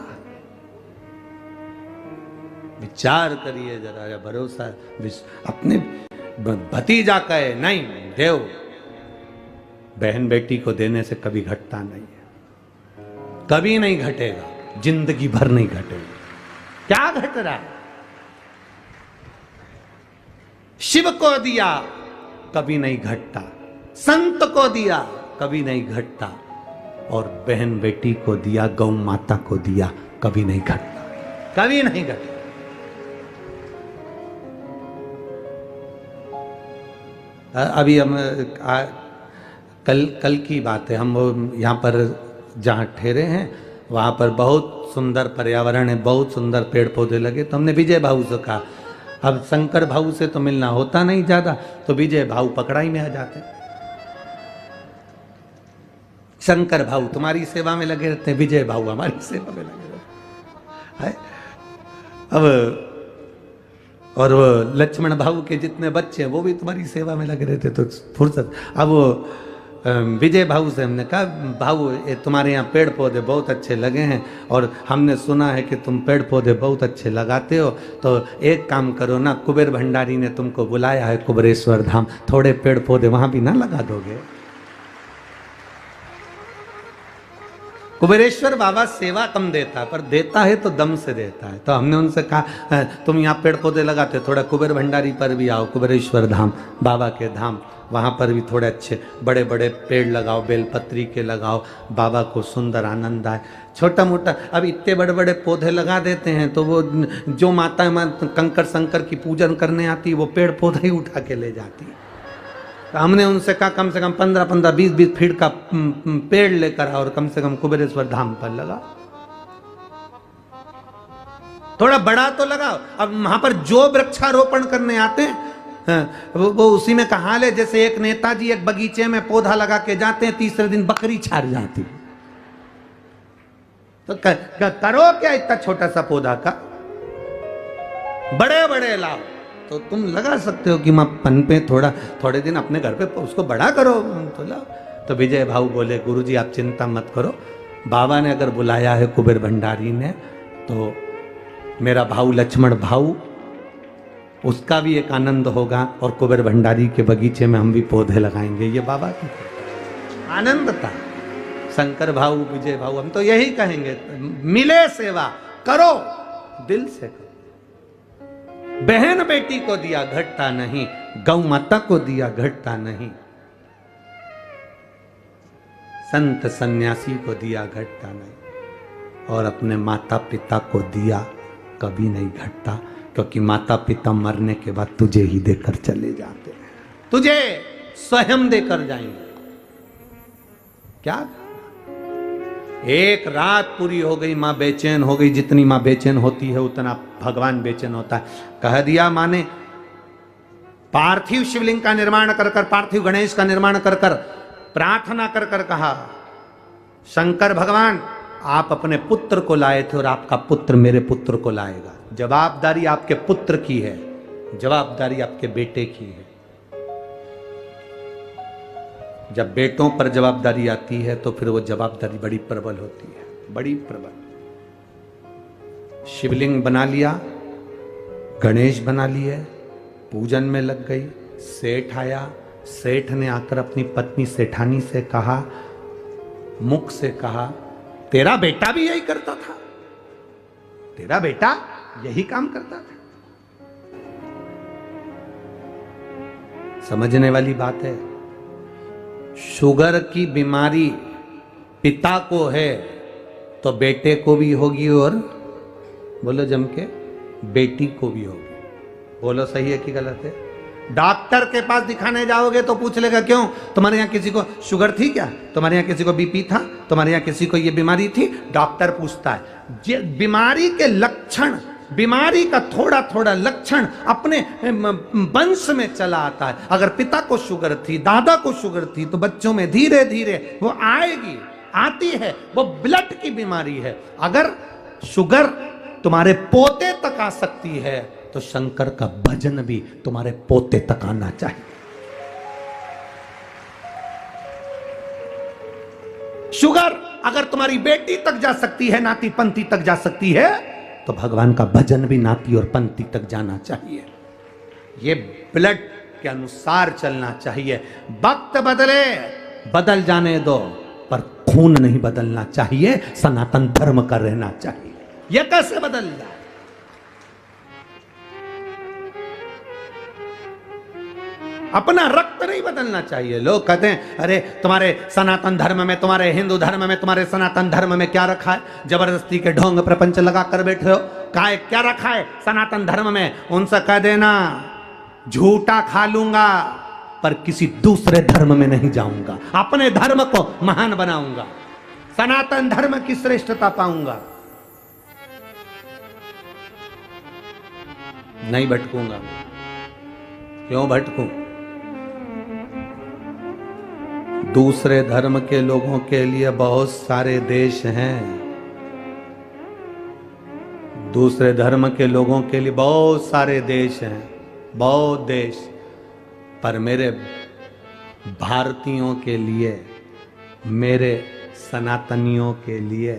विचार करिए जरा, या भरोसा अपने भतीजा कहे नहीं देव, बहन बेटी को देने से कभी घटता नहीं है, कभी नहीं घटेगा, जिंदगी भर नहीं घटेगा। क्या घट रहा है? शिव को दिया कभी नहीं घटता, संत को दिया कभी नहीं घटता, और बहन बेटी को दिया, गौ माता को दिया, कभी नहीं घटता, कभी नहीं घटता। अभी हम कल की बात है, हम यहाँ पर जहाँ ठहरे हैं वहाँ पर बहुत सुंदर पर्यावरण है, बहुत सुंदर पेड़ पौधे लगे। तो हमने विजय भाऊ से कहा, अब शंकर भाऊ से तो मिलना होता नहीं ज़्यादा, तो विजय भाऊ पकड़ाई में आ जाते। शंकर भाऊ तुम्हारी सेवा में लगे रहते हैं, विजय भाऊ हमारी सेवा में लगे रहते हैं। अब और वो लक्ष्मण भाऊ के जितने बच्चे हैं वो भी तुम्हारी सेवा में लगे रहते, तो फुर्सत। अब वो विजय भाऊ से हमने कहा, भाऊ ये तुम्हारे यहाँ पेड़ पौधे बहुत अच्छे लगे हैं और हमने सुना है कि तुम पेड़ पौधे बहुत अच्छे लगाते हो, तो एक काम करो ना, कुबेर भंडारी ने तुमको बुलाया है कुबेरेश्वर धाम, थोड़े पेड़ पौधे वहाँ भी ना लगा दोगे? कुबेरेश्वर बाबा सेवा कम देता है, पर देता है तो दम से देता है। तो हमने उनसे कहा तुम यहाँ पेड़ पौधे लगाते, थोड़ा कुबेर भंडारी पर भी आओ, कुबेरेश्वर धाम बाबा के धाम, वहाँ पर भी थोड़े अच्छे बड़े बड़े पेड़ लगाओ, बेलपत्री के लगाओ, बाबा को सुंदर आनंद आए। छोटा मोटा अब इतने बड़े बड़े पौधे लगा देते हैं तो वो जो माता कंकर शंकर की पूजन करने आती है वो पेड़ पौधे ही उठा के ले जाती है। तो हमने उनसे कहा कम से कम 15-15, 20-20 फीट का पेड़ लेकर और कम से कम कुबेरेश्वर धाम पर लगा, थोड़ा बड़ा तो लगाओ। अब वहां पर जो वृक्षारोपण करने आते हैं वो उसी में का हाल है, जैसे एक नेताजी एक बगीचे में पौधा लगा के जाते हैं, तीसरे दिन बकरी छाड़ जाती। तो करो क्या इतना छोटा सा पौधा का, बड़े बड़े लाओ। तो तुम लगा सकते हो कि मां पन पे थोड़े दिन अपने घर पे उसको बड़ा करो तो लाओ। तो विजय भाऊ बोले गुरुजी आप चिंता मत करो, बाबा ने अगर बुलाया है कुबेर भंडारी ने, तो मेरा भाऊ लक्ष्मण भाऊ उसका भी एक आनंद होगा और कुबेर भंडारी के बगीचे में हम भी पौधे लगाएंगे। ये बाबा की आनंद था। शंकर भाऊ, विजय भाऊ, हम तो यही कहेंगे, मिले सेवा करो, दिल से करो। बहन बेटी को दिया घटता नहीं, गौ माता को दिया घटता नहीं, संत सन्यासी को दिया घटता नहीं, और अपने माता पिता को दिया कभी नहीं घटता, क्योंकि माता पिता मरने के बाद तुझे ही देकर चले जाते हैं, तुझे स्वयं देकर जाएंगे। क्या एक रात पूरी हो गई, मां बेचैन हो गई, जितनी मां बेचैन होती है उतना भगवान बेचैन होता है। कह दिया मां ने, पार्थिव शिवलिंग का निर्माण कर कर, पार्थिव गणेश का निर्माण कर कर, प्रार्थना कर कर कहा, शंकर भगवान आप अपने पुत्र को लाए थे और आपका पुत्र मेरे पुत्र को लाएगा। जवाबदारी आपके पुत्र की है, जवाबदारी आपके बेटे की है। जब बेटों पर जवाबदारी आती है तो फिर वो जवाबदारी बड़ी प्रबल होती है, बड़ी प्रबल। शिवलिंग बना लिया, गणेश बना लिए, पूजन में लग गई। सेठ आया, सेठ ने आकर अपनी पत्नी सेठानी से कहा, मुख से कहा, तेरा बेटा भी यही करता था, तेरा बेटा यही काम करता था। समझने वाली बात है। शुगर की बीमारी पिता को है तो बेटे को भी होगी, और बोलो जम के बेटी को भी होगी। बोलो सही है कि गलत है? डॉक्टर के पास दिखाने जाओगे तो पूछ लेगा क्यों, तुम्हारे यहाँ किसी को शुगर थी क्या, तुम्हारे यहाँ किसी को बीपी था, तुम्हारे यहाँ किसी को ये बीमारी थी? डॉक्टर पूछता है। बीमारी के लक्षण, बीमारी का थोड़ा थोड़ा लक्षण अपने वंश में चला आता है। अगर पिता को शुगर थी, दादा को शुगर थी, तो बच्चों में धीरे धीरे वो आएगी, आती है, वो ब्लड की बीमारी है। अगर शुगर तुम्हारे पोते तक आ सकती है तो शंकर का भजन भी तुम्हारे पोते तक आना चाहिए। शुगर अगर तुम्हारी बेटी तक जा सकती है, नाती पंथी तक जा सकती है, तो भगवान का भजन भी नाती और पंथी तक जाना चाहिए। ये ब्लड के अनुसार चलना चाहिए। वक्त बदले, बदल जाने दो, पर खून नहीं बदलना चाहिए, सनातन धर्म का रहना चाहिए। यह कैसे बदल जाए? अपना रक्त नहीं बदलना चाहिए। लोग कहते हैं अरे तुम्हारे सनातन धर्म में, तुम्हारे हिंदू धर्म में, तुम्हारे सनातन धर्म में क्या रखा है? जबरदस्ती के ढोंग प्रपंच लगा कर बैठे हो। क्या रखा है सनातन धर्म में? उनसे कह देना झूठा खा लूंगा पर किसी दूसरे धर्म में नहीं जाऊंगा, अपने धर्म को महान बनाऊंगा, सनातन धर्म की श्रेष्ठता पाऊंगा, नहीं भटकूंगा। क्यों भटकूं? दूसरे धर्म के लोगों के लिए बहुत सारे देश हैं, दूसरे धर्म के लोगों के लिए बहुत सारे देश हैं, बहुत देश, पर मेरे भारतीयों के लिए, मेरे सनातनियों के लिए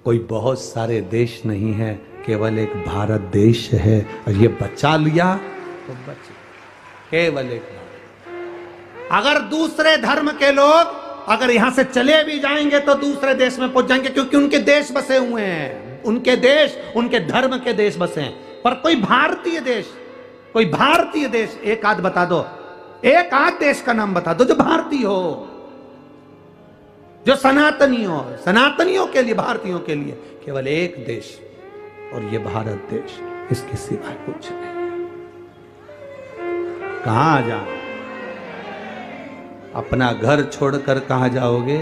कोई बहुत सारे देश नहीं है, केवल एक भारत देश है। और ये बचा लिया तो बच, केवल एक भारत। अगर दूसरे धर्म के लोग अगर यहां से चले भी जाएंगे तो दूसरे देश में पहुंच जाएंगे, क्योंकि उनके देश बसे हुए हैं, उनके देश, उनके धर्म के देश बसे हैं। पर कोई भारतीय देश, कोई भारतीय देश एक आध बता दो, एक आध देश का नाम बता दो जो भारतीय हो, जो सनातनी हो। सनातनियों के लिए, भारतीयों के लिए केवल एक देश, और ये भारत देश, इसके सिवाय कुछ नहीं। कहां जाओ? अपना घर छोड़कर कहां जाओगे?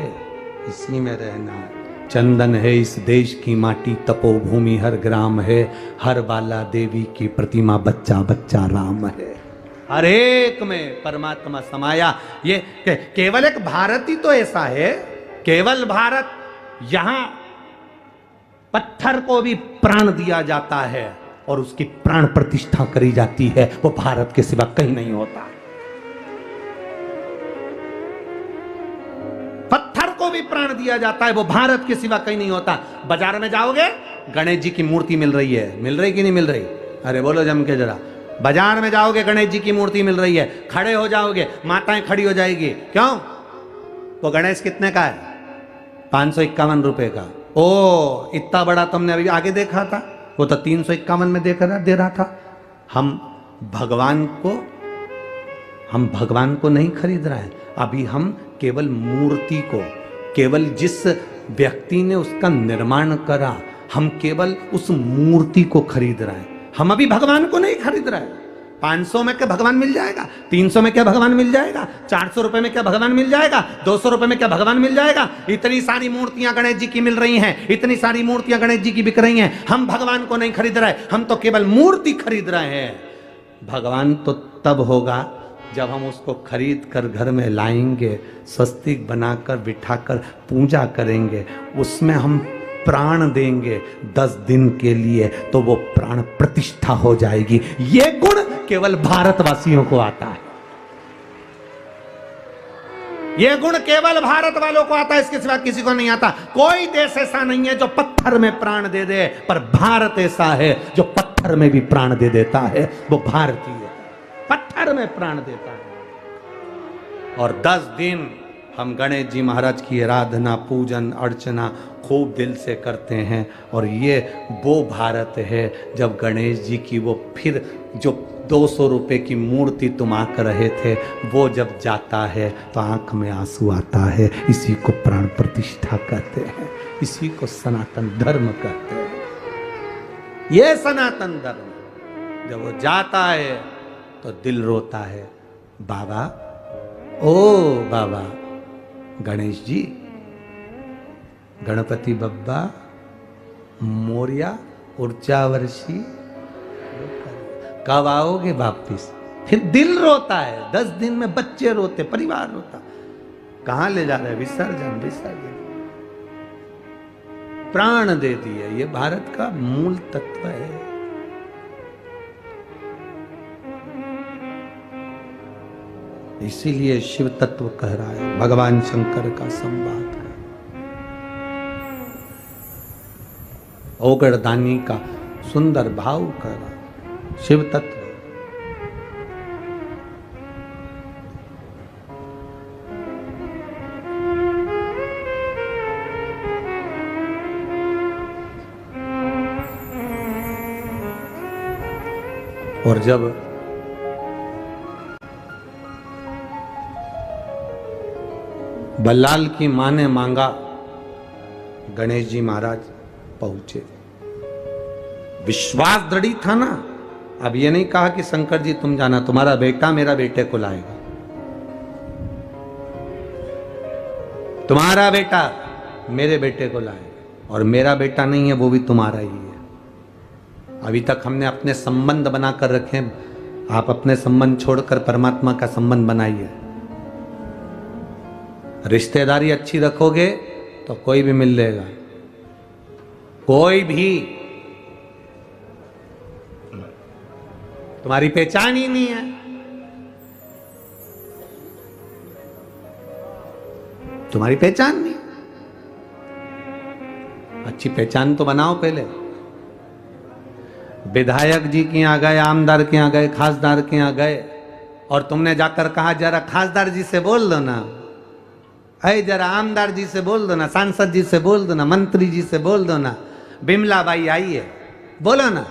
इसी में रहना है। चंदन है इस देश की माटी, तपोभूमि हर ग्राम है, हर बाला देवी की प्रतिमा, बच्चा बच्चा राम है। हर एक में परमात्मा समाया। ये केवल एक भारत ही तो ऐसा है, केवल भारत। यहां पत्थर को भी प्राण दिया जाता है और उसकी प्राण प्रतिष्ठा करी जाती है, वो भारत के सिवा कहीं नहीं होता। पत्थर को भी प्राण दिया जाता है, वो भारत के सिवा कहीं नहीं होता। बाजार में जाओगे, गणेश जी की मूर्ति मिल रही है, मिल रही कि नहीं मिल रही? अरे बोलो जम के जरा। बाजार में जाओगे, गणेश जी की मूर्ति मिल रही है, खड़े हो जाओगे, माताएं खड़ी हो जाएगी। क्यों? वो गणेश कितने का है? 551 रुपए का। ओ, इतना बड़ा तुमने अभी आगे देखा था? वो तो 351 में दे रहा था। हम भगवान को नहीं खरीद रहे हैं, अभी हम केवल मूर्ति को, केवल जिस व्यक्ति ने उसका निर्माण करा, हम केवल उस मूर्ति को खरीद रहे हैं। हम अभी भगवान को नहीं खरीद रहे हैं। 500 में क्या भगवान मिल जाएगा? 300 में क्या भगवान मिल जाएगा? 400 रुपए में क्या भगवान मिल जाएगा? 200 रुपए में क्या भगवान मिल जाएगा? इतनी सारी मूर्तियां गणेश जी की मिल रही हैं, इतनी सारी मूर्तियां गणेश जी की बिक रही हैं। हम भगवान को नहीं खरीद रहे, हम तो केवल मूर्ति खरीद रहे हैं। भगवान तो तब होगा जब हम उसको खरीद कर घर में लाएंगे, स्वस्तिक बनाकर बिठाकर पूजा करेंगे, उसमें हम प्राण देंगे 10 दिन के लिए, तो वो प्राण प्रतिष्ठा हो जाएगी। ये गुण केवल भारतवासियों को आता है। ये गुण केवल भारत वालों को आता है, इसके सिवा किसी को नहीं आता। कोई देश ऐसा नहीं है जो पत्थर में प्राण दे दे, पर भारत ऐसा है जो पत्थर में भी प्राण दे देता है, वो भारतीय है, पत्थर में प्राण देता है। और 10 दिन हम गणेश जी महाराज की आराधना, पूजन, अर्चना खूब दिल से करते हैं। और ये वो भारत है जब गणेश जी की वो फिर जो 200 रुपए की मूर्ति तुम आंक रहे थे, वो जब जाता है तो आंख में आंसू आता है। इसी को प्राण प्रतिष्ठा कहते हैं, इसी को सनातन धर्म कहते हैं। ये सनातन धर्म जब वो जाता है तो दिल रोता है। बाबा, ओ बाबा गणेश जी, गणपति बब्बा मोरिया, ऊर्जा वर्षी, कब आओगे वापिस? फिर दिल रोता है। 10 दिन में बच्चे रोते, परिवार रोता। कहां ले जा रहे? विसर्जन, विसर्जन। प्राण दे दिए। ये भारत का मूल तत्व है। इसीलिए शिव तत्व कह रहा है, भगवान शंकर का संवाद है, ओगरदानी का सुंदर भाव कर रहा है, शिव तत्व। और जब बल्लाल की मां ने मांगा, गणेश जी महाराज पहुंचे। विश्वास दृढ़ था ना। अब ये नहीं कहा कि शंकर जी तुम जाना, तुम्हारा बेटा मेरा बेटे को लाएगा, तुम्हारा बेटा मेरे बेटे को लाएगा, और मेरा बेटा नहीं है वो भी तुम्हारा ही है। अभी तक हमने अपने संबंध बनाकर रखे, आप अपने संबंध छोड़कर परमात्मा का संबंध बनाइए। रिश्तेदारी अच्छी रखोगे तो कोई भी मिल लेगा, कोई भी। तुम्हारी पहचान ही नहीं है। तुम्हारी पहचान नहीं, अच्छी पहचान तो बनाओ पहले। विधायक जी के यहाँ गए, आमदार के यहाँ गए, खासदार के यहाँ गए और तुमने जाकर कहा जरा खासदार जी से बोल दो ना, अरे जरा आमदार जी से बोल दो ना, सांसद जी से बोल दो ना, मंत्री जी से बोल दो ना, बिमला बाई आई है, बोलो ना।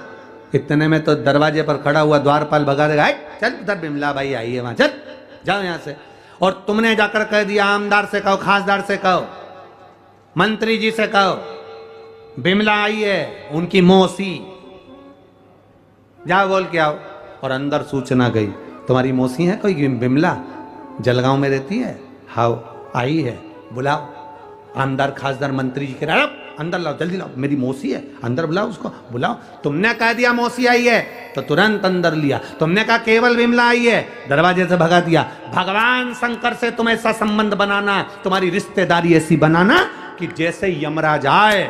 इतने में तो दरवाजे पर खड़ा हुआ द्वारपाल भगा देगा, चल उधर बिमला बाई आई है, वहां चल, जाओ यहां से। और तुमने जाकर कह दिया आमदार से कहो, खासदार से कहो, मंत्री जी से कहो, बिमला आई है, उनकी मौसी, जाओ बोल के आओ। और अंदर सूचना गई, तुम्हारी मौसी है कोई बिमला, जलगांव में रहती है, हाउ आई है, बुलाओ। आमदार खासदार मंत्री जी के रहा, अंदर लाओ, जल्दी लाओ, मेरी मौसी है, अंदर बुलाओ उसको, बुलाओ। तुमने कह दिया मौसी आई है तो तुरंत अंदर लिया। तुमने कहा केवल बिमला आई है, दरवाजे से भगा दिया। भगवान शंकर से तुम ऐसा संबंध बनाना, तुम्हारी रिश्तेदारी ऐसी बनाना कि जैसे यमराज आए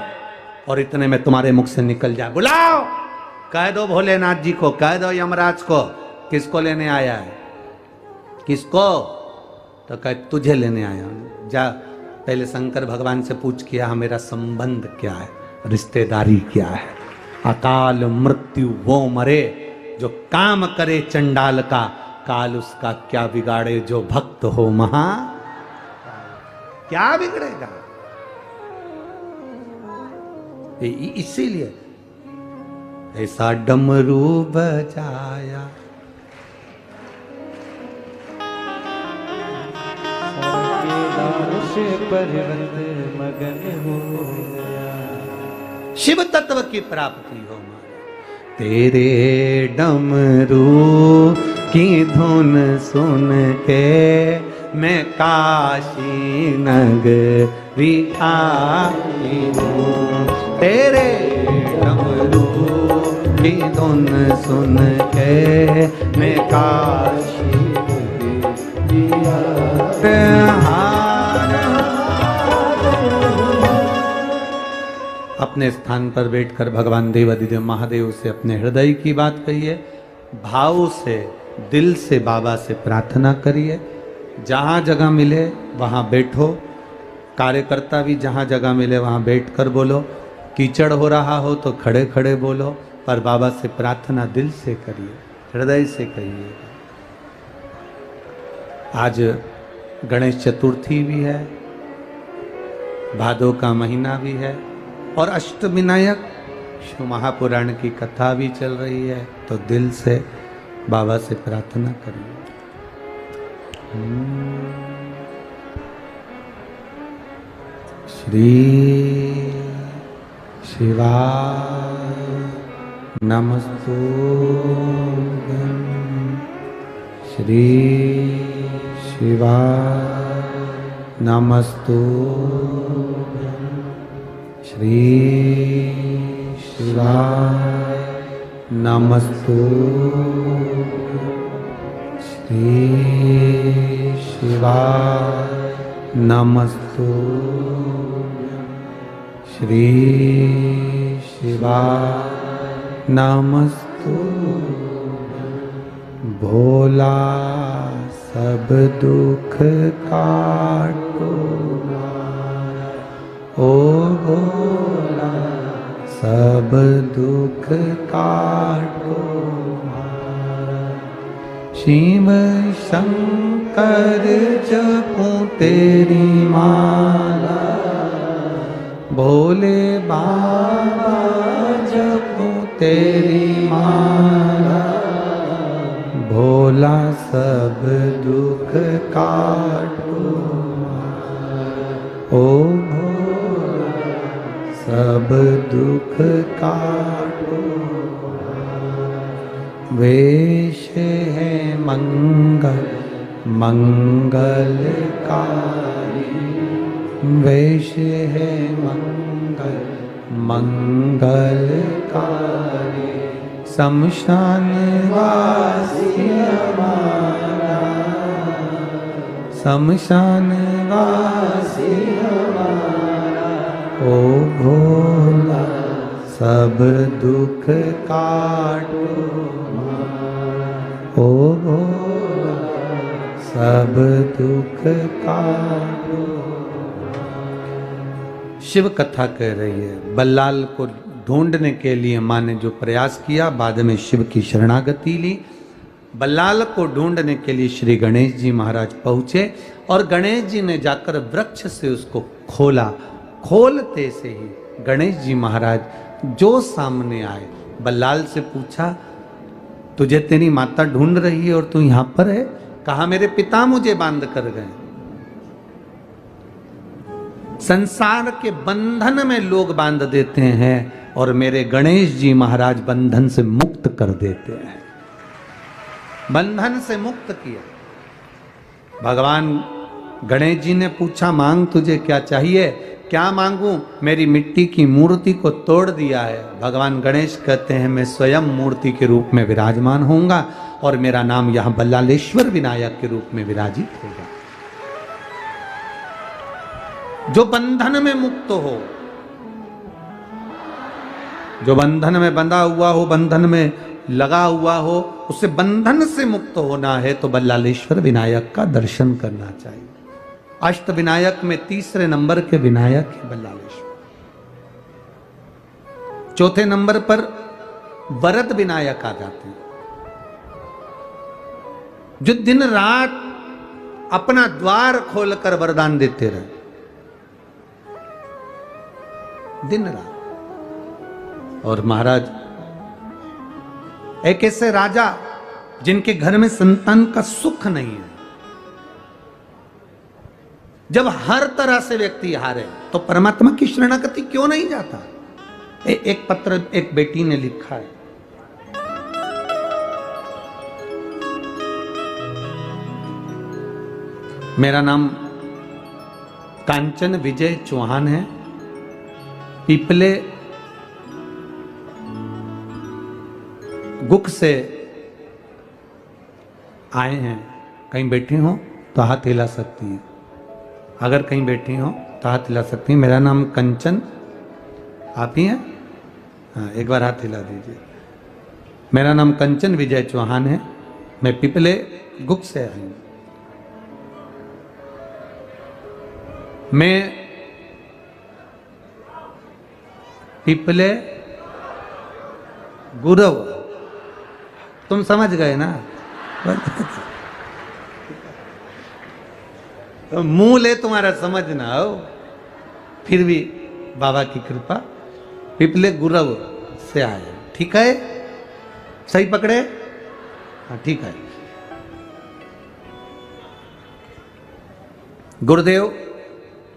और इतने में तुम्हारे मुख से निकल जाए, बुलाओ, कह दो भोलेनाथ जी को, कह दो यमराज को, किसको लेने आया है, किसको, तो कह तुझे लेने आया हूं, जा पहले शंकर भगवान से पूछ किया मेरा संबंध क्या है, रिश्तेदारी क्या है। अकाल मृत्यु वो मरे जो काम करे चंडाल का, काल उसका क्या बिगाड़े जो भक्त हो महा, क्या बिगड़ेगा। इसीलिए ऐसा डमरू बजाया, पर्वत मगन हो गया, शिव तत्व की प्राप्ति हो। तेरे डमरू की धुन सुन के मैं काशी नगरी आई हूँ, तेरे डमरू की धुन सुन के मैं काशी नगरी अपने स्थान पर बैठकर भगवान देवाधिदेव महादेव से अपने हृदय की बात कहिए, भाव से दिल से बाबा से प्रार्थना करिए। जहाँ जगह मिले वहाँ बैठो, कार्यकर्ता भी जहाँ जगह मिले वहाँ बैठकर बोलो, कीचड़ हो रहा हो तो खड़े खड़े बोलो, पर बाबा से प्रार्थना दिल से करिए, हृदय से कहिए। आज गणेश चतुर्थी भी है, भादों का महीना भी है और अष्टविनायक शिव महापुराण की कथा भी चल रही है, तो दिल से बाबा से प्रार्थना करिए। श्री शिवाय नमस्तुभ्यं, श्री शिवाय नमस्तुभ्यं, श्री शिवाय नमस्तुभ्यं, श्री शिवाय नमस्तुभ्यं, श्री शिवाय नमस्तुभ्यं। भोला सब दुख काटो, ओ भोला सब दुख काटो, शिव शंकर जपूं तेरी माला, भोले बाबा जपूं तेरी माला, भोला सब दुख काटो, ओ भोला सब दुख काटो। वेश है मंगल मंगलकारी, वेश है मंगल मंगलकारी, शमशान वासी हमारा, शमशान वासी हमारा, ओ भोला सब दुख काटो, को सब दुख का। शिव कथा कह रही है, बल्लाल को ढूंढने के लिए माँ ने जो प्रयास किया, बाद में शिव की शरणागति ली। बल्लाल को ढूंढने के लिए श्री गणेश जी महाराज पहुंचे और गणेश जी ने जाकर वृक्ष से उसको खोला। खोलते से ही गणेश जी महाराज जो सामने आए, बल्लाल से पूछा, तुझे तेरी माता ढूंढ रही है और तू यहां पर है? कहा, मेरे पिता मुझे बांध कर गए। संसार के बंधन में लोग बांध देते हैं और मेरे गणेश जी महाराज बंधन से मुक्त कर देते हैं। बंधन से मुक्त किया। भगवान गणेश जी ने पूछा, मांग तुझे क्या चाहिए? क्या मांगूं? मेरी मिट्टी की मूर्ति को तोड़ दिया है। भगवान गणेश कहते हैं, मैं स्वयं मूर्ति के रूप में विराजमान होऊंगा और मेरा नाम यहां बल्लालेश्वर विनायक के रूप में विराजित होगा। जो बंधन में मुक्त हो, जो बंधन में बंधा हुआ हो, बंधन में लगा हुआ हो, उसे बंधन से मुक्त होना है तो बल्लालेश्वर विनायक का दर्शन करना चाहिए। अष्ट विनायक में तीसरे नंबर के विनायक है बल्लालेश्वर। चौथे नंबर पर वरद विनायक आ जाते हैं, जो दिन रात अपना द्वार खोलकर वरदान देते रहे, दिन रात। और महाराज एक ऐसे राजा जिनके घर में संतान का सुख नहीं है, जब हर तरह से व्यक्ति हारे तो परमात्मा की शरणागति क्यों नहीं जाता? एक पत्र एक बेटी ने लिखा है, मेरा नाम कांचन विजय चौहान है, पीपले गुक से आए हैं। कहीं बैठी हो तो हाथ हिला सकती हैं, अगर कहीं बैठी हो तो हाथ हिला सकती हैं। मेरा नाम कंचन, आप ही हैं? हाँ, एक बार हाथ हिला दीजिए। मेरा नाम कंचन विजय चौहान है, मैं पिपले गुक से आई हूं। मैं पिपले गुरव, तुम समझ गए ना? तो मुंह ले तुम्हारा समझ ना हो, फिर भी बाबा की कृपा, पिपले गुरव से आए। ठीक है, सही पकड़े? हाँ ठीक है। गुरुदेव,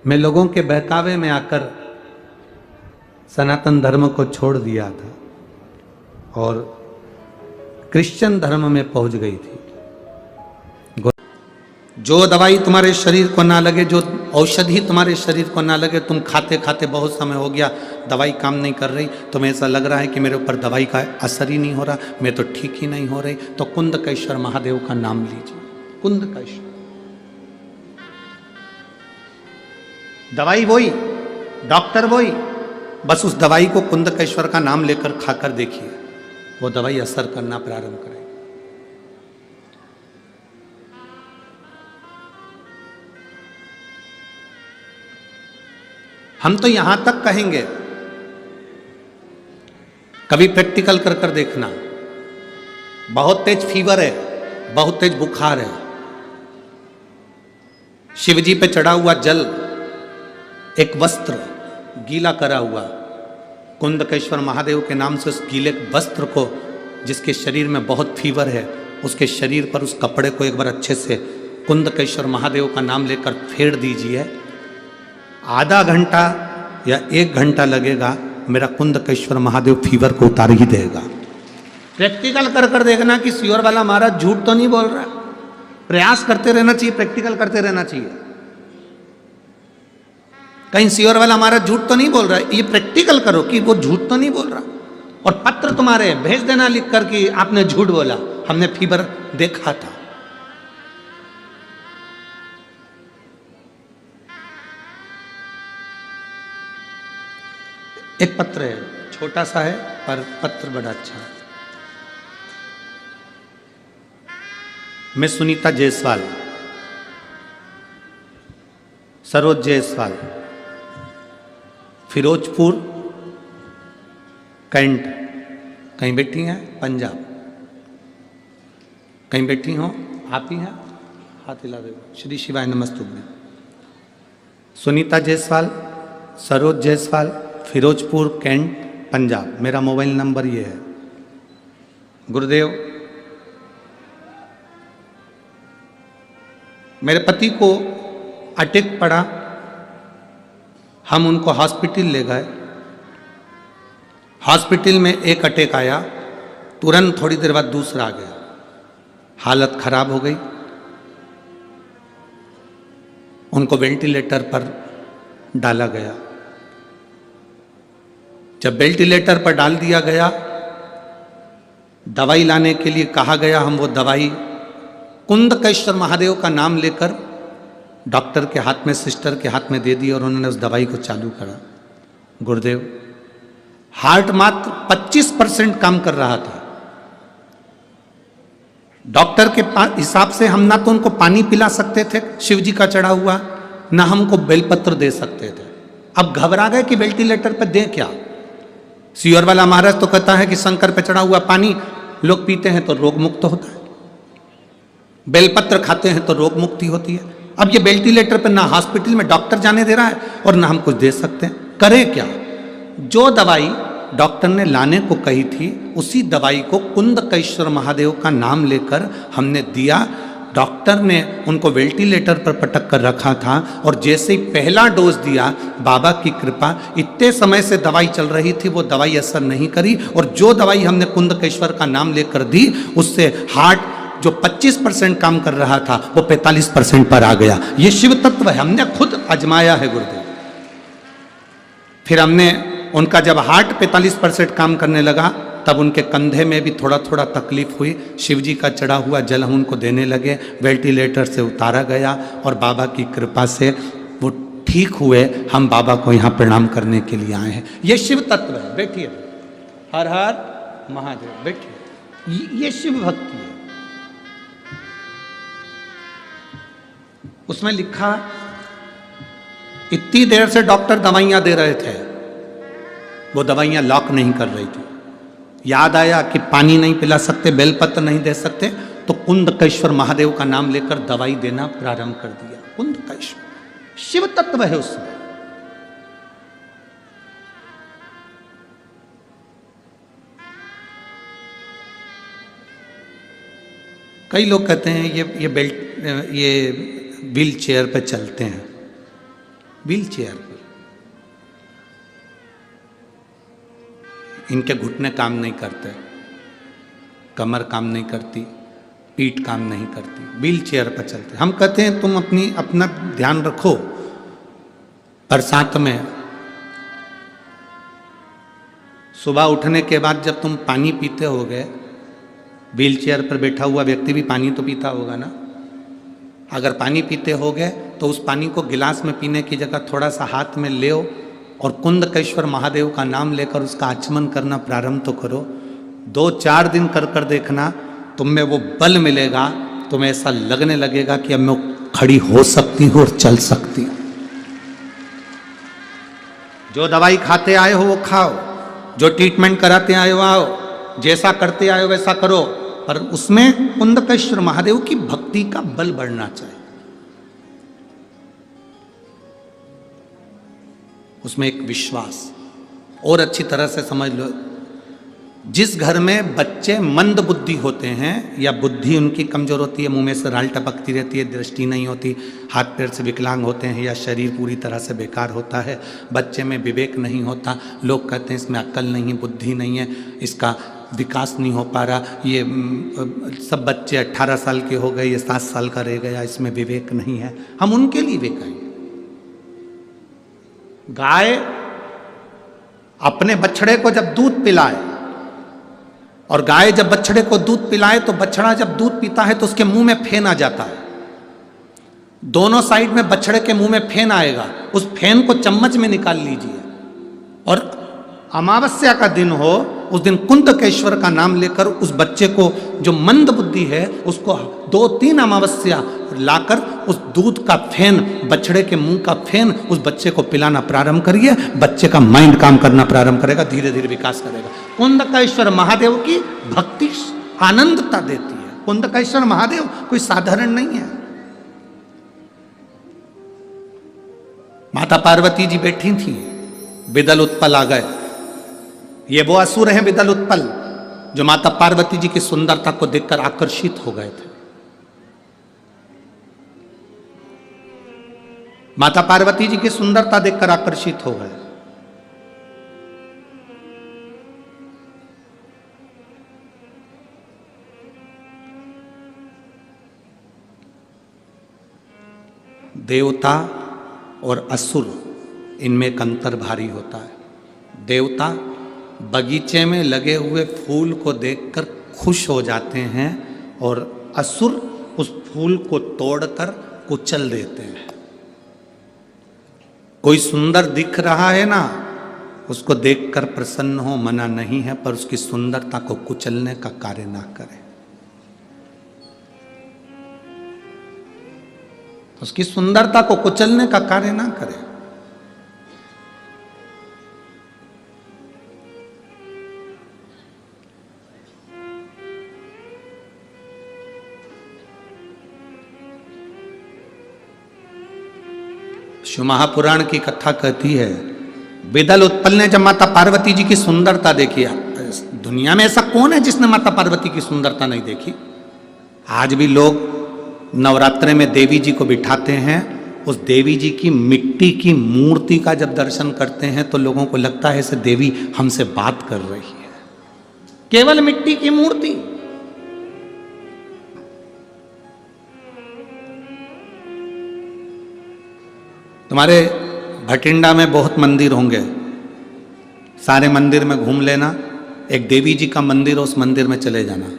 मैं लोगों के बहकावे में आकर सनातन धर्म को छोड़ दिया था और क्रिश्चियन धर्म में पहुंच गई थी। जो दवाई तुम्हारे शरीर को ना लगे, जो औषधि तुम्हारे शरीर को ना लगे, तुम खाते खाते बहुत समय हो गया, दवाई काम नहीं कर रही, तुम्हें ऐसा लग रहा है कि मेरे ऊपर दवाई का असर ही नहीं हो रहा, मैं तो ठीक ही नहीं हो रही, तो कुंदकेश्वर महादेव का नाम लीजिए। कुंदकेश्वर दवाई वही, डॉक्टर वही, बस उस दवाई को कुंदकेश्वर का नाम लेकर खाकर देखिए, वो दवाई असर करना प्रारंभ करेगी। हम तो यहां तक कहेंगे, कभी प्रैक्टिकल कर कर देखना। बहुत तेज फीवर है, बहुत तेज बुखार है, शिवजी पे चढ़ा हुआ जल, एक वस्त्र गीला करा हुआ, कुंदकेश्वर महादेव के नाम से उस गीले वस्त्र को, जिसके शरीर में बहुत फीवर है, उसके शरीर पर उस कपड़े को एक बार अच्छे से कुंदकेश्वर महादेव का नाम लेकर फेर दीजिए। आधा घंटा या 1 घंटा लगेगा, मेरा कुंदकेश्वर महादेव फीवर को उतार ही देगा। प्रैक्टिकल कर कर देखना कि सियोर वाला महाराज झूठ तो नहीं बोल रहा। प्रयास करते रहना चाहिए, प्रैक्टिकल करते रहना चाहिए। कहीं सियोर वाला महाराज झूठ तो नहीं बोल रहा, ये प्रैक्टिकल करो कि वो झूठ तो नहीं बोल रहा। और पत्र तुम्हारे भेज देना लिख कर कि आपने झूठ बोला, हमने फीवर देखा था। एक पत्र है, छोटा सा है पर पत्र बड़ा अच्छा है। मैं सुनीता जायसवाल, सरोज जायसवाल, फिरोजपुर कैंट, कहीं बैठी हैं पंजाब, कहीं बैठी हो आप ही हैं, हाथ हिला दो। श्री शिवाय नमस्तुभ्यं। सुनीता जायसवाल, सरोज जायसवाल, फिरोजपुर कैंट, पंजाब। मेरा मोबाइल नंबर ये है। गुरुदेव, मेरे पति को अटैक पड़ा, हम उनको हॉस्पिटल ले गए। हॉस्पिटल में एक अटैक आया, तुरंत थोड़ी देर बाद दूसरा आ गया, हालत खराब हो गई। उनको वेंटिलेटर पर डाला गया। जब वेंटिलेटर पर डाल दिया गया, दवाई लाने के लिए कहा गया, हम वो दवाई कुंदकेश्वर महादेव का नाम लेकर डॉक्टर के हाथ में, सिस्टर के हाथ में दे दी और उन्होंने उस दवाई को चालू करा। गुरुदेव, हार्ट मात्र 25% काम कर रहा था। डॉक्टर के हिसाब से हम ना तो उनको पानी पिला सकते थे शिव जी का चढ़ा हुआ, ना हमको बेलपत्र दे सकते थे। अब घबरा गए कि वेंटिलेटर पर दें क्या। सीवर वाला महाराज तो कहता है कि शंकर पे चढ़ा हुआ पानी लोग पीते हैं तो रोग मुक्त होता है, बेलपत्र खाते हैं तो रोग मुक्ति होती है। अब ये वेंटिलेटर पर ना हॉस्पिटल में डॉक्टर जाने दे रहा है और ना हम कुछ दे सकते हैं, करें क्या। जो दवाई डॉक्टर ने लाने को कही थी, उसी दवाई को कुंदकेश्वर महादेव का नाम लेकर हमने दिया। डॉक्टर ने उनको वेंटिलेटर पर पटक कर रखा था और जैसे ही पहला डोज दिया, बाबा की कृपा, इतने समय से दवाई चल रही थी, वो दवाई असर नहीं करी। और जो दवाई हमने कुंदकेश्वर का नाम लेकर दी, उससे हार्ट जो 25% काम कर रहा था वो 45% पर आ गया। ये शिव तत्व है, हमने खुद आजमाया है गुरुदेव। फिर हमने उनका जब हार्ट 45% काम करने लगा, तब उनके कंधे में भी थोड़ा थोड़ा तकलीफ हुई। शिव जी का चढ़ा हुआ जल हम उनको देने लगे, वेंटिलेटर से उतारा गया और बाबा की कृपा से वो ठीक हुए। हम बाबा को यहाँ प्रणाम करने के लिए आए हैं। ये शिव तत्व है। बैठिए, हर हर महादेव, बैठिए। ये शिव भक्ति है। उसमें लिखा, इतनी देर से डॉक्टर दवाइयां दे रहे थे, वो दवाइयां लॉक नहीं कर रही थी। याद आया कि पानी नहीं पिला सकते, बेलपत्र नहीं दे सकते, तो कुंदकेश्वर महादेव का नाम लेकर दवाई देना प्रारंभ कर दिया। कुंदकेश्वर शिव तत्व है उसमें। कई लोग कहते हैं ये व्हील चेयर पर चलते हैं। व्हील चेयर पर इनके घुटने काम नहीं करते, कमर काम नहीं करती, पीठ काम नहीं करती, व्हील चेयर पर चलते। हम कहते हैं तुम अपना ध्यान रखो। बरसात में सुबह उठने के बाद जब तुम पानी पीते होगे, व्हील चेयर पर बैठा हुआ व्यक्ति भी पानी तो पीता होगा ना। अगर पानी पीते होगे तो उस पानी को गिलास में पीने की जगह थोड़ा सा हाथ में ले और कुंदकेश्वर महादेव का नाम लेकर उसका आचमन करना प्रारंभ तो करो। 2-4 दिन कर कर देखना, तुम में वो बल मिलेगा। तुम्हें ऐसा लगने लगेगा कि अब मैं खड़ी हो सकती हूँ और चल सकती हूँ। जो दवाई खाते आए हो वो खाओ, जो ट्रीटमेंट कराते आए हो आओ, जैसा करते आए हो वैसा करो, पर उसमें कुंदकेश्वर महादेव की भक्ति का बल बढ़ना चाहिए। उसमें एक विश्वास। और अच्छी तरह से समझ लो, जिस घर में बच्चे मंद बुद्धि होते हैं या बुद्धि उनकी कमजोर होती है, मुंह में से राल टपकती रहती है, दृष्टि नहीं होती, हाथ पैर से विकलांग होते हैं या शरीर पूरी तरह से बेकार होता है, बच्चे में विवेक नहीं होता, लोग कहते हैं इसमें अक्ल नहीं है, बुद्धि नहीं है, इसका विकास नहीं हो पा रहा, ये सब बच्चे 18 साल के हो गए, ये 7 साल का रह गया, इसमें विवेक नहीं है। हम उनके लिए भी कहेंगे, गाय अपने बछड़े को जब दूध पिलाए और गाय जब बछड़े को दूध पिलाए तो बछड़ा जब दूध पीता है तो उसके मुंह में फेन आ जाता है। दोनों साइड में बछड़े के मुंह में फेन आएगा, उस फेन को चम्मच में निकाल लीजिए और अमावस्या का दिन हो, उस दिन कुंतकेश्वर का नाम लेकर उस बच्चे को, जो मंद बुद्धि है, उसको 2-3 अमावस्या लाकर उस दूध का फेन, बछड़े के मुंह का फेन उस बच्चे को पिलाना प्रारंभ करिए। बच्चे का माइंड काम करना प्रारंभ करेगा, धीरे धीरे विकास करेगा। कुंतकेश्वर महादेव की भक्ति आनंदता देती है। कुंतकेश्वर महादेव कोई साधारण नहीं है। माता पार्वती जी बैठी थी, बिदल उत्पल आ गए। ये वो असुर हैं बिदल उत्पल, जो माता पार्वती जी की सुंदरता को देखकर आकर्षित हो गए थे। माता पार्वती जी की सुंदरता देखकर आकर्षित हो गए। देवता और असुर, इनमें एक अंतर भारी होता है। देवता बगीचे में लगे हुए फूल को देखकर खुश हो जाते हैं और असुर उस फूल को तोड़कर कुचल देते हैं। कोई सुंदर दिख रहा है ना, उसको देखकर प्रसन्न हो, मना नहीं है, पर उसकी सुंदरता को कुचलने का कार्य ना करें। उसकी सुंदरता को कुचलने का कार्य ना करें। शिव महापुराण की कथा कहती है, बिदल उत्पल ने जब माता पार्वती जी की सुंदरता देखी, दुनिया में ऐसा कौन है जिसने माता पार्वती की सुंदरता नहीं देखी? आज भी लोग नवरात्रे में देवी जी को बिठाते हैं। उस देवी जी की मिट्टी की मूर्ति का जब दर्शन करते हैं तो लोगों को लगता है ऐसे देवी हमसे बात कर रही है। केवल मिट्टी की मूर्ति। तुम्हारे भटिंडा में बहुत मंदिर होंगे, सारे मंदिर में घूम लेना। एक देवी जी का मंदिर, उस मंदिर में चले जाना।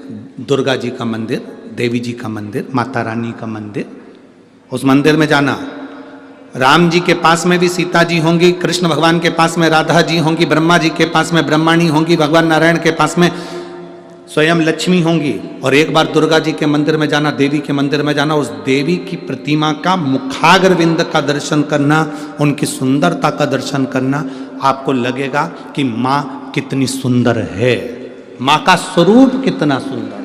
दुर्गा जी का मंदिर, देवी जी का मंदिर, माता रानी का मंदिर, उस मंदिर में जाना। राम जी के पास में भी सीता जी होंगी, कृष्ण भगवान के पास में राधा जी होंगी, ब्रह्मा जी के पास में ब्रह्माणी होंगी, भगवान नारायण के पास में स्वयं लक्ष्मी होंगी। और एक बार दुर्गा जी के मंदिर में जाना, देवी के मंदिर में जाना, उस देवी की प्रतिमा का मुखाग्रविंद का दर्शन करना, उनकी सुंदरता का दर्शन करना। आपको लगेगा कि माँ कितनी सुंदर है, माँ का स्वरूप कितना सुंदर है।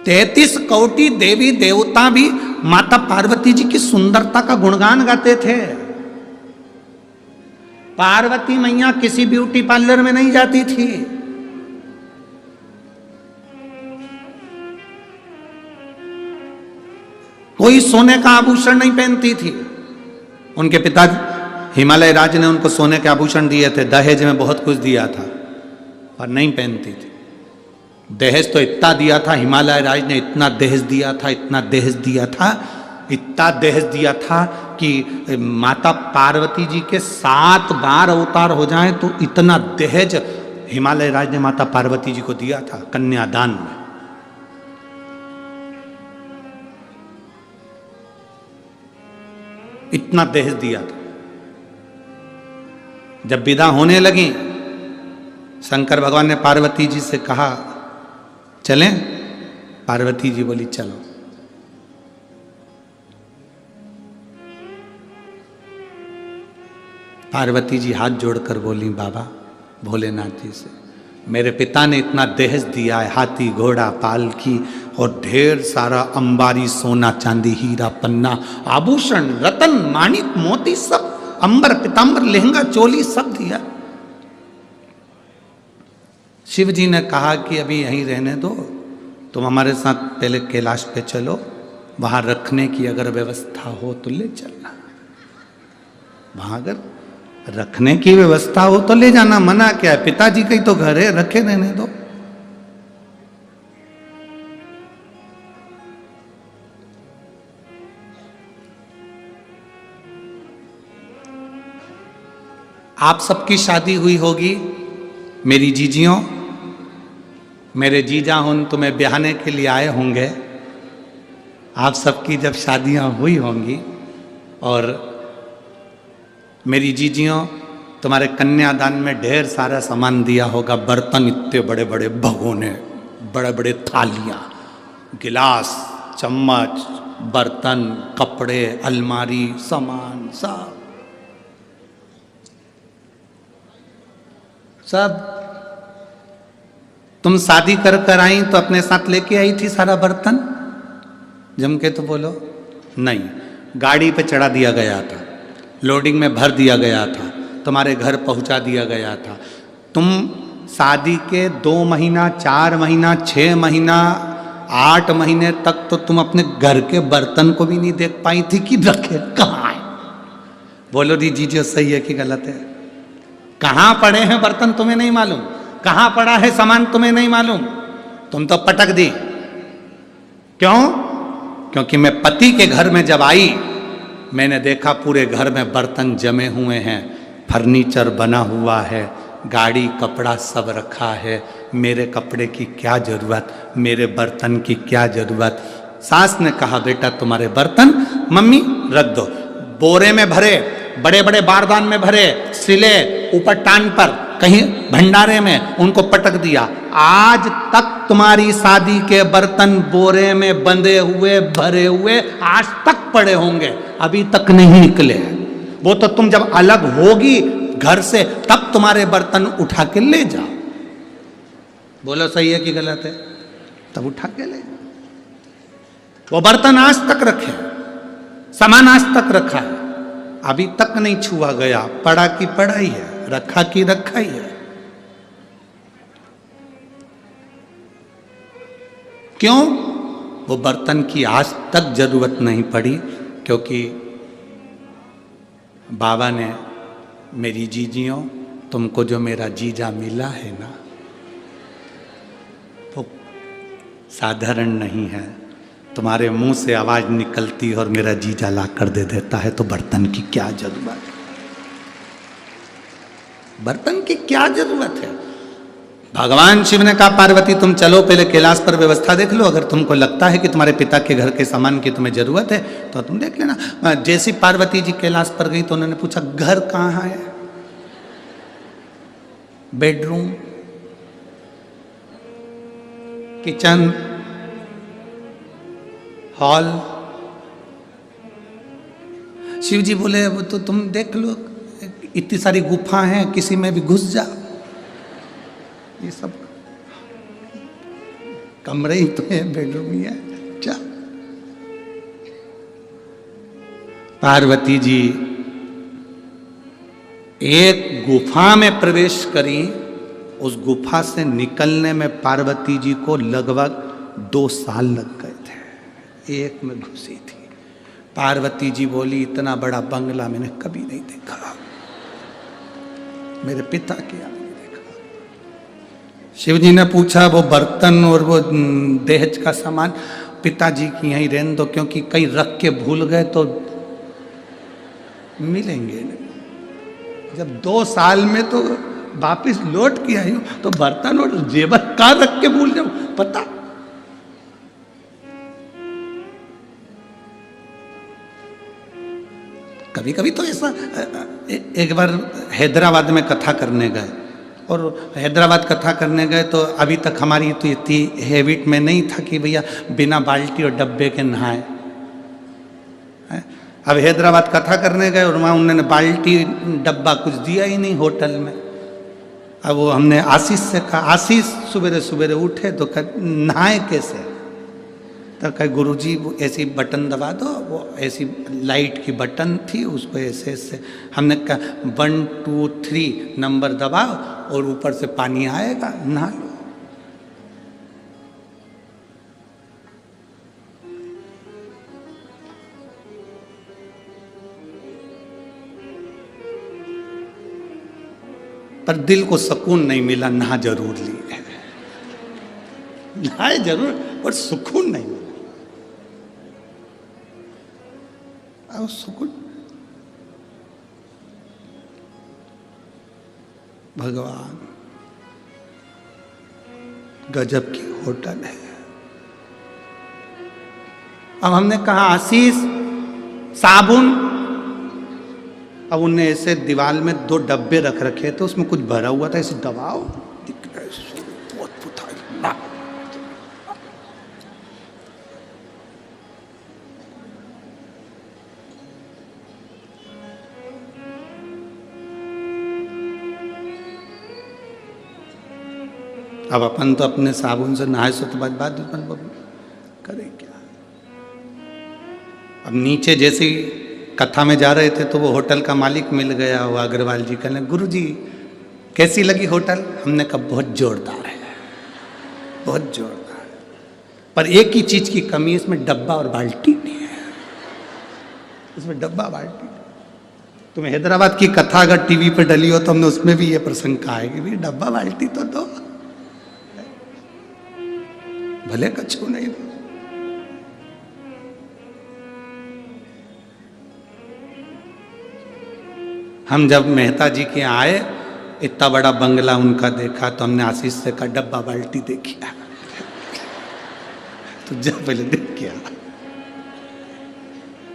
33 कोटि देवी देवता भी माता पार्वती जी की सुंदरता का गुणगान गाते थे। पार्वती मैया किसी ब्यूटी पार्लर में नहीं जाती थी। कोई सोने का आभूषण नहीं पहनती थी। उनके पिता हिमालय राज ने उनको सोने के आभूषण दिए थे, दहेज में बहुत कुछ दिया था, पर नहीं पहनती थी। दहेज तो इतना दिया था, हिमालय राज ने इतना दहेज दिया था, इतना दहेज दिया था, इतना दहेज दिया था कि माता पार्वती जी के 7 बार अवतार हो जाएं तो इतना दहेज हिमालय राज ने माता पार्वती जी को दिया था कन्यादान में। इतना दहेज दिया था। जब विदा होने लगी, शंकर भगवान ने पार्वती जी से कहा चलें? पार्वती जी बोली चलो। पार्वती जी हाथ जोड़कर बोली, बाबा भोलेनाथ जी से, मेरे पिता ने इतना दहेज दिया है, हाथी घोड़ा पालकी और ढेर सारा अंबारी सोना चांदी हीरा पन्ना आभूषण रतन माणिक मोती सब, अंबर पीतांबर लहंगा चोली सब दिया। शिव जी ने कहा कि अभी यहीं रहने दो, तुम हमारे साथ पहले कैलाश पे चलो, वहां रखने की अगर व्यवस्था हो तो ले चलना। वहां अगर रखने की व्यवस्था हो तो ले जाना, मना क्या है? पिताजी का ही तो घर है, रखे रहने दो। आप सबकी शादी हुई होगी, मेरी जीजियों, मेरे जीजा उन तुम्हें ब्याहने के लिए आए होंगे। आप सबकी जब शादियां हुई होंगी और मेरी जीजियों, तुम्हारे कन्यादान में ढेर सारा सामान दिया होगा, बर्तन इतने बड़े बड़े भगोने, बड़े बड़े थालियाँ, गिलास, चम्मच, बर्तन, कपड़े, अलमारी, सामान, सब तुम शादी कर कर आई तो अपने साथ लेके आई थी सारा बर्तन? जम के तो बोलो। नहीं, गाड़ी पे चढ़ा दिया गया था, लोडिंग में भर दिया गया था, तुम्हारे घर पहुंचा दिया गया था। तुम शादी के 2 महीना, 4 महीना, 6 महीना, 8 महीने तक तो तुम अपने घर के बर्तन को भी नहीं देख पाई थी कि रखे कहाँ है। बोलो दीजिए, सही है कि गलत है? कहाँ पड़े हैं बर्तन तुम्हें नहीं मालूम, कहाँ पड़ा है सामान तुम्हें नहीं मालूम, तुम तो पटक दी। क्यों? क्योंकि मैं पति के घर में जब आई, मैंने देखा पूरे घर में बर्तन जमे हुए हैं, फर्नीचर बना हुआ है, गाड़ी, कपड़ा सब रखा है। मेरे कपड़े की क्या जरूरत, मेरे बर्तन की क्या जरूरत? सास ने कहा, बेटा तुम्हारे बर्तन मम्मी रख दो। बोरे में भरे, बड़े बड़े बारदान में भरे, सिले ऊपर टांग पर, कहीं भंडारे में, उनको पटक दिया। आज तक तुम्हारी शादी के बर्तन बोरे में बंधे हुए, भरे हुए आज तक पड़े होंगे, अभी तक नहीं निकले। वो तो तुम जब अलग होगी घर से तब तुम्हारे बर्तन उठा के ले जाओ। बोलो सही है कि गलत है? तब उठा के ले जाओ। वो बर्तन आज तक रखे, सामान आज तक रखा है, अभी तक नहीं छुआ गया। पड़ा की पड़ा ही है, रखा की रखा ही है। क्यों? वो बर्तन की आज तक जरूरत नहीं पड़ी, क्योंकि बाबा ने, मेरी जीजियों, तुमको जो मेरा जीजा मिला है ना, वो साधारण नहीं है। तुम्हारे मुंह से आवाज निकलती और मेरा जीजा ला कर दे देता है, तो बर्तन की क्या जरूरत है? बर्तन की क्या जरूरत है? भगवान शिव ने कहा, पार्वती तुम चलो पहले कैलाश पर व्यवस्था देख लो, अगर तुमको लगता है कि तुम्हारे पिता के घर के सामान की तुम्हें जरूरत है तो तुम देख लेना। जैसी पार्वती जी कैलाश पर गई तो उन्होंने पूछा, घर कहाँ है? Bedroom, kitchen, hall? Shiv ji बोले, वो तो तुम देख लो, इतनी सारी गुफा हैं, किसी में भी घुस जा। ये सब कमरे ही तो है, बेडरूम ही है। जा। पार्वती जी एक गुफा में प्रवेश करी, उस गुफा से निकलने में पार्वती जी को लगभग 2 साल लग गए थे। एक में घुसी थी। पार्वती जी बोली, इतना बड़ा बंगला मैंने कभी नहीं देखा, मेरे पिता के यहाँ नहीं देखा। शिव जी ने पूछा, वो बर्तन और वो दहेज का सामान पिताजी की यहीं रहने दो, क्योंकि कहीं रख के भूल गए तो मिलेंगे नहीं। जब 2 साल में तो वापिस लौट के आई हूं, तो बर्तन और जेवर कहाँ रख के भूल जाऊं? पता कभी कभी तो ऐसा। एक बार हैदराबाद में कथा करने गए, और हैदराबाद कथा करने गए तो अभी तक हमारी तो इतनी हैबिट में नहीं था कि भैया बिना बाल्टी और डब्बे के नहाए। अब हैदराबाद कथा करने गए और वहाँ उन्होंने बाल्टी डब्बा कुछ दिया ही नहीं होटल में। अब वो हमने आशीष से कहा, आशीष सवेरे सवेरे उठे तो नहाए कैसे? तो कहे, गुरुजी वो ऐसी बटन दबा दो, वो ऐसी लाइट की बटन थी, उसको ऐसे ऐसे। हमने कहा 1 2 3 नंबर दबाओ और ऊपर से पानी आएगा, नहा लो। पर दिल को सुकून नहीं मिला, नहा जरूर ली, नहाए जरूर, पर सुकून नहीं मिला। और सुकून भगवान गजब की होटल है। अब हमने कहा, आशीष साबुन, अब उनने ऐसे दीवार में 2 डब्बे रख रखे थे, उसमें कुछ भरा हुआ था, ऐसे दबाओ दिख रहा है, बहुत पुथाई। अब अपन तो अपने साबुन से नहाए सो तो बाद अपन करें क्या। अब नीचे जैसे कथा में जा रहे थे तो वो होटल का मालिक मिल गया, वो अग्रवाल जी कहने, गुरु जी कैसी लगी होटल? हमने कहा बहुत जोरदार है, बहुत जोरदार, पर एक ही चीज की कमी है, इसमें डब्बा और बाल्टी नहीं है, इसमें डब्बा बाल्टी। तुम्हें हैदराबाद की कथा अगर टीवी पे डली हो तो हमने उसमें भी ये प्रसंग कहा है कि भाई डब्बा बाल्टी तो दो, भले कछु नहीं दो। हम जब मेहता जी के आए, इतना बड़ा बंगला उनका देखा तो हमने आशीष से कहा डब्बा बाल्टी देखी तो जा पहले देख के आ,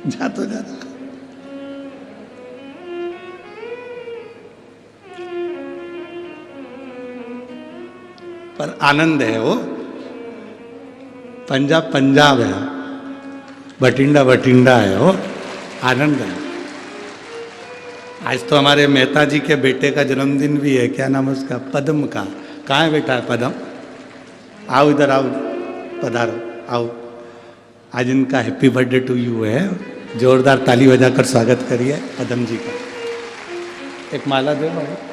जा तो जा। पर आनंद है, वो पंजाब पंजाब है, बठिंडा बठिंडा है, वो आनंद है। आज तो हमारे मेहता जी के बेटे का जन्मदिन भी है, क्या नाम है उसका? पद्म का। कहाँ है बेटा पद्म? आओ इधर आओ, पधारो आओ। आज इनका हैप्पी बर्थडे टू यू है, जोरदार ताली बजाकर स्वागत करिए पद्म जी का। एक माला दो भाई।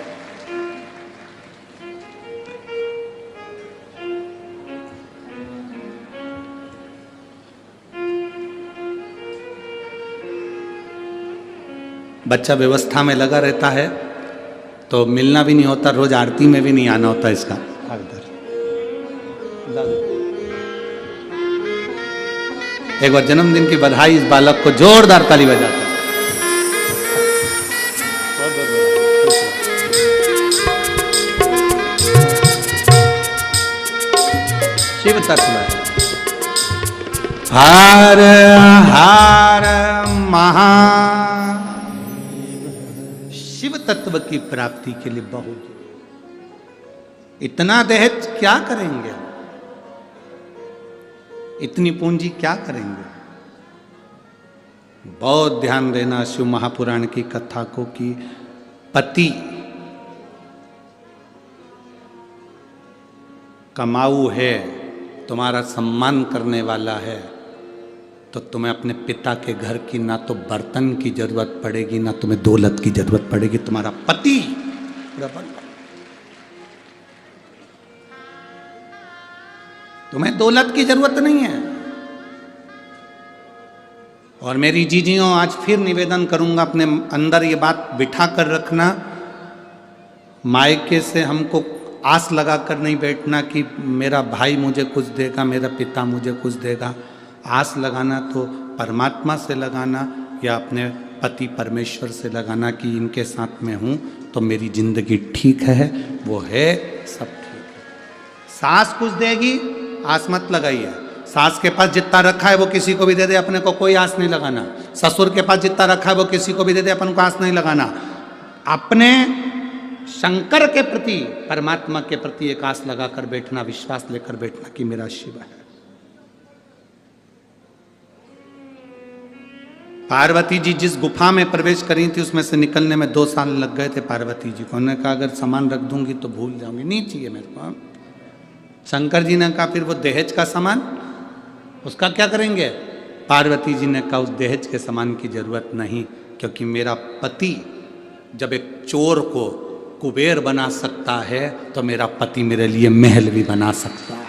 बच्चा व्यवस्था में लगा रहता है तो मिलना भी नहीं होता, रोज आरती में भी नहीं आना होता इसका। एक बार जन्मदिन की बधाई इस बालक को, जोरदार ताली बजाते। शिव तत्व हार हार महा, शिव तत्व की प्राप्ति के लिए बहुत, इतना दहेज क्या करेंगे, इतनी पूंजी क्या करेंगे? बहुत ध्यान देना शिव महापुराण की कथा को कि पति कमाऊ है, तुम्हारा सम्मान करने वाला है, तो तुम्हें अपने पिता के घर की ना तो बर्तन की जरूरत पड़ेगी, ना तुम्हें दौलत की जरूरत पड़ेगी। तुम्हारा पति तुम्हें दौलत की जरूरत नहीं है। और मेरी जीजियों, आज फिर निवेदन करूंगा, अपने अंदर ये बात बिठा कर रखना, मायके से हमको आस लगा कर नहीं बैठना कि मेरा भाई मुझे कुछ देगा, मेरा पिता मुझे कुछ देगा। आस लगाना तो परमात्मा से लगाना या अपने पति परमेश्वर से लगाना कि इनके साथ में हूँ तो मेरी जिंदगी ठीक है, वो है सब ठीक है। सास कुछ देगी, आस मत लगाइए। सास के पास जितना रखा है वो किसी को भी दे दे, अपने को कोई आस नहीं लगाना। ससुर के पास जितना रखा है वो किसी को भी दे दे, अपन को आस नहीं लगाना। अपने शंकर के प्रति, परमात्मा के प्रति एक आस लगाकर बैठना, विश्वास लेकर बैठना कि मेरा शिव है। पार्वती जी जिस गुफा में प्रवेश करी थी उसमें से निकलने में 2 साल लग गए थे पार्वती जी को। उन्होंने कहा अगर सामान रख दूंगी तो भूल जाऊंगी, नहीं चाहिए मेरे को। शंकर जी ने कहा फिर वो दहेज का सामान, उसका क्या करेंगे? पार्वती जी ने कहा उस दहेज के सामान की जरूरत नहीं, क्योंकि मेरा पति जब एक चोर को कुबेर बना सकता है तो मेरा पति मेरे लिए महल भी बना सकता है।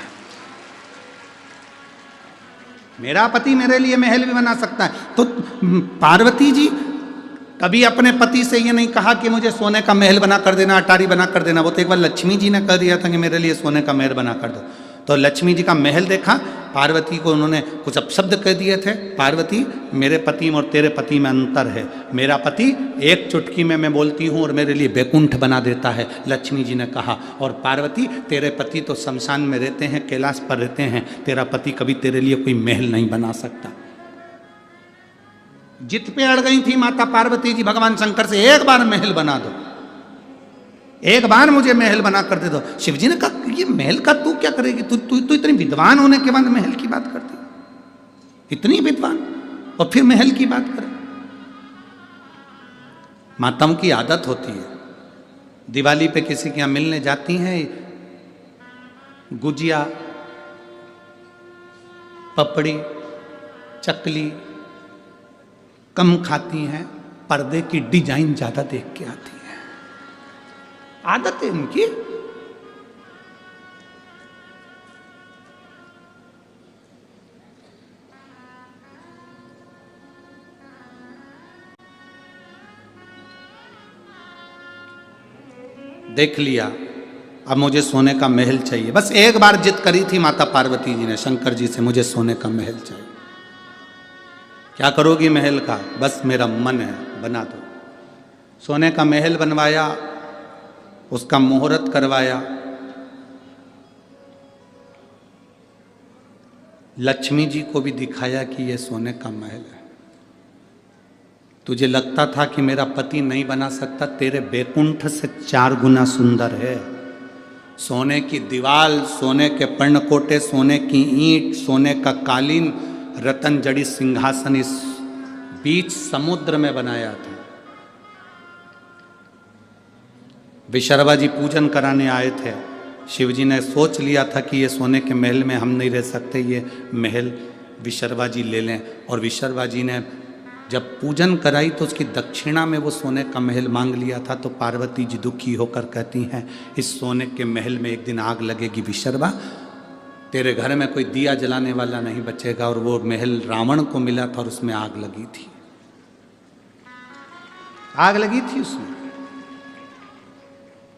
मेरा पति मेरे लिए महल भी बना सकता है। तो पार्वती जी कभी अपने पति से ये नहीं कहा कि मुझे सोने का महल बना कर देना, अटारी बना कर देना। वो तो एक बार लक्ष्मी जी ने कह दिया था कि मेरे लिए सोने का महल बना कर दो। तो लक्ष्मी जी का महल देखा, पार्वती को उन्होंने कुछ अपशब्द कह दिए थे। पार्वती, मेरे पति में और तेरे पति में अंतर है। मेरा पति एक चुटकी में मैं बोलती हूँ और मेरे लिए बैकुंठ बना देता है, लक्ष्मी जी ने कहा। और पार्वती, तेरे पति तो शमशान में रहते हैं, कैलाश पर रहते हैं, तेरा पति कभी तेरे लिए कोई महल नहीं बना सकता। जित पे अड़ गई थी माता पार्वती जी भगवान शंकर से, एक बार महल बना दो, एक बार मुझे महल बना कर दे दो। शिव जी ने कहा ये महल का तू क्या करेगी, तू इतनी विद्वान होने के बाद महल की बात करती, इतनी विद्वान और फिर महल की बात करे। माताओं की आदत होती है, दिवाली पे किसी के यहां मिलने जाती हैं, गुजिया, पपड़ी, चकली कम खाती हैं, पर्दे की डिजाइन ज्यादा देख के आती हैं। आदत है इनकी। देख लिया, अब मुझे सोने का महल चाहिए। बस एक बार जिद करी थी माता पार्वती जी ने शंकर जी से, मुझे सोने का महल चाहिए। क्या करोगी महल का? बस मेरा मन है, बना दो। सोने का महल बनवाया, उसका मुहूर्त करवाया, लक्ष्मी जी को भी दिखाया कि ये सोने का महल है। तुझे लगता था कि मेरा पति नहीं बना सकता, तेरे बैकुंठ से 4 गुना सुंदर है। सोने की दीवाल, सोने के पर्णकोटे, सोने की ईंट, सोने का कालीन, रतन जड़ी सिंहासन इस बीच समुद्र में बनाया था। विशर्वा जी पूजन कराने आए थे। शिव जी ने सोच लिया था कि ये सोने के महल में हम नहीं रह सकते, ये महल विशर्वा जी ले लें। और विशर्वा जी ने जब पूजन कराई तो उसकी दक्षिणा में वो सोने का महल मांग लिया था। तो पार्वती जी दुखी होकर कहती हैं, इस सोने के महल में एक दिन आग लगेगी विशर्वा, तेरे घर में कोई दिया जलाने वाला नहीं बचेगा। और वो महल रावण को मिला था और उसमें आग लगी थी, आग लगी थी उसमें।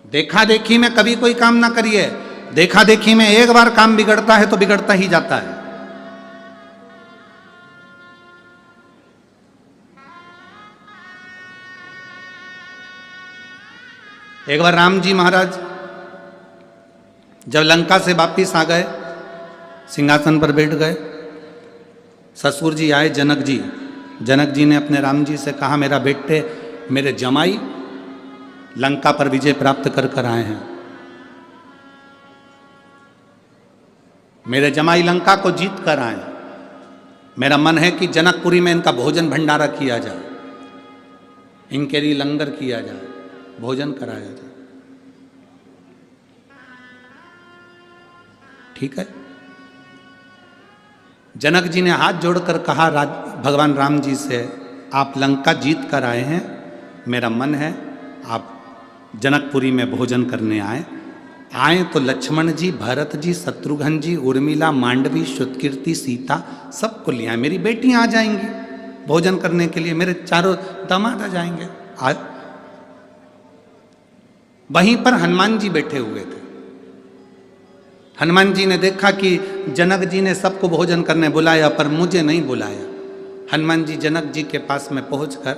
देखा देखी में कभी कोई काम ना करिए। देखा देखी में एक बार काम बिगड़ता है तो बिगड़ता ही जाता है। एक बार राम जी महाराज जब लंका से वापिस आ गए, सिंहासन पर बैठ गए, ससुर जी आए जनक जी। जनक जी ने अपने राम जी से कहा, मेरा बेटे, मेरे जमाई लंका पर विजय प्राप्त कर कर आए हैं। मेरे जमाई लंका को जीत कर आए। मेरा मन है कि जनकपुरी में इनका भोजन भंडारा किया जाए, इनके लिए लंगर किया जाए, भोजन कराया जाए। ठीक है। जनक जी ने हाथ जोड़कर कहा भगवान राम जी से, आप लंका जीत कर आए हैं, मेरा मन है आप जनकपुरी में भोजन करने आए तो लक्ष्मण जी, भरत जी, शत्रुघ्न जी, उर्मिला, मांडवी, श्रुतकीर्ति, सीता सबको ले आए। मेरी बेटियां आ जाएंगी भोजन करने के लिए, मेरे चारों दामाद आ जाएंगे। वहीं पर हनुमान जी बैठे हुए थे। हनुमान जी ने देखा कि जनक जी ने सबको भोजन करने बुलाया पर मुझे नहीं बुलाया। हनुमान जी जनक जी के पास में पहुंचकर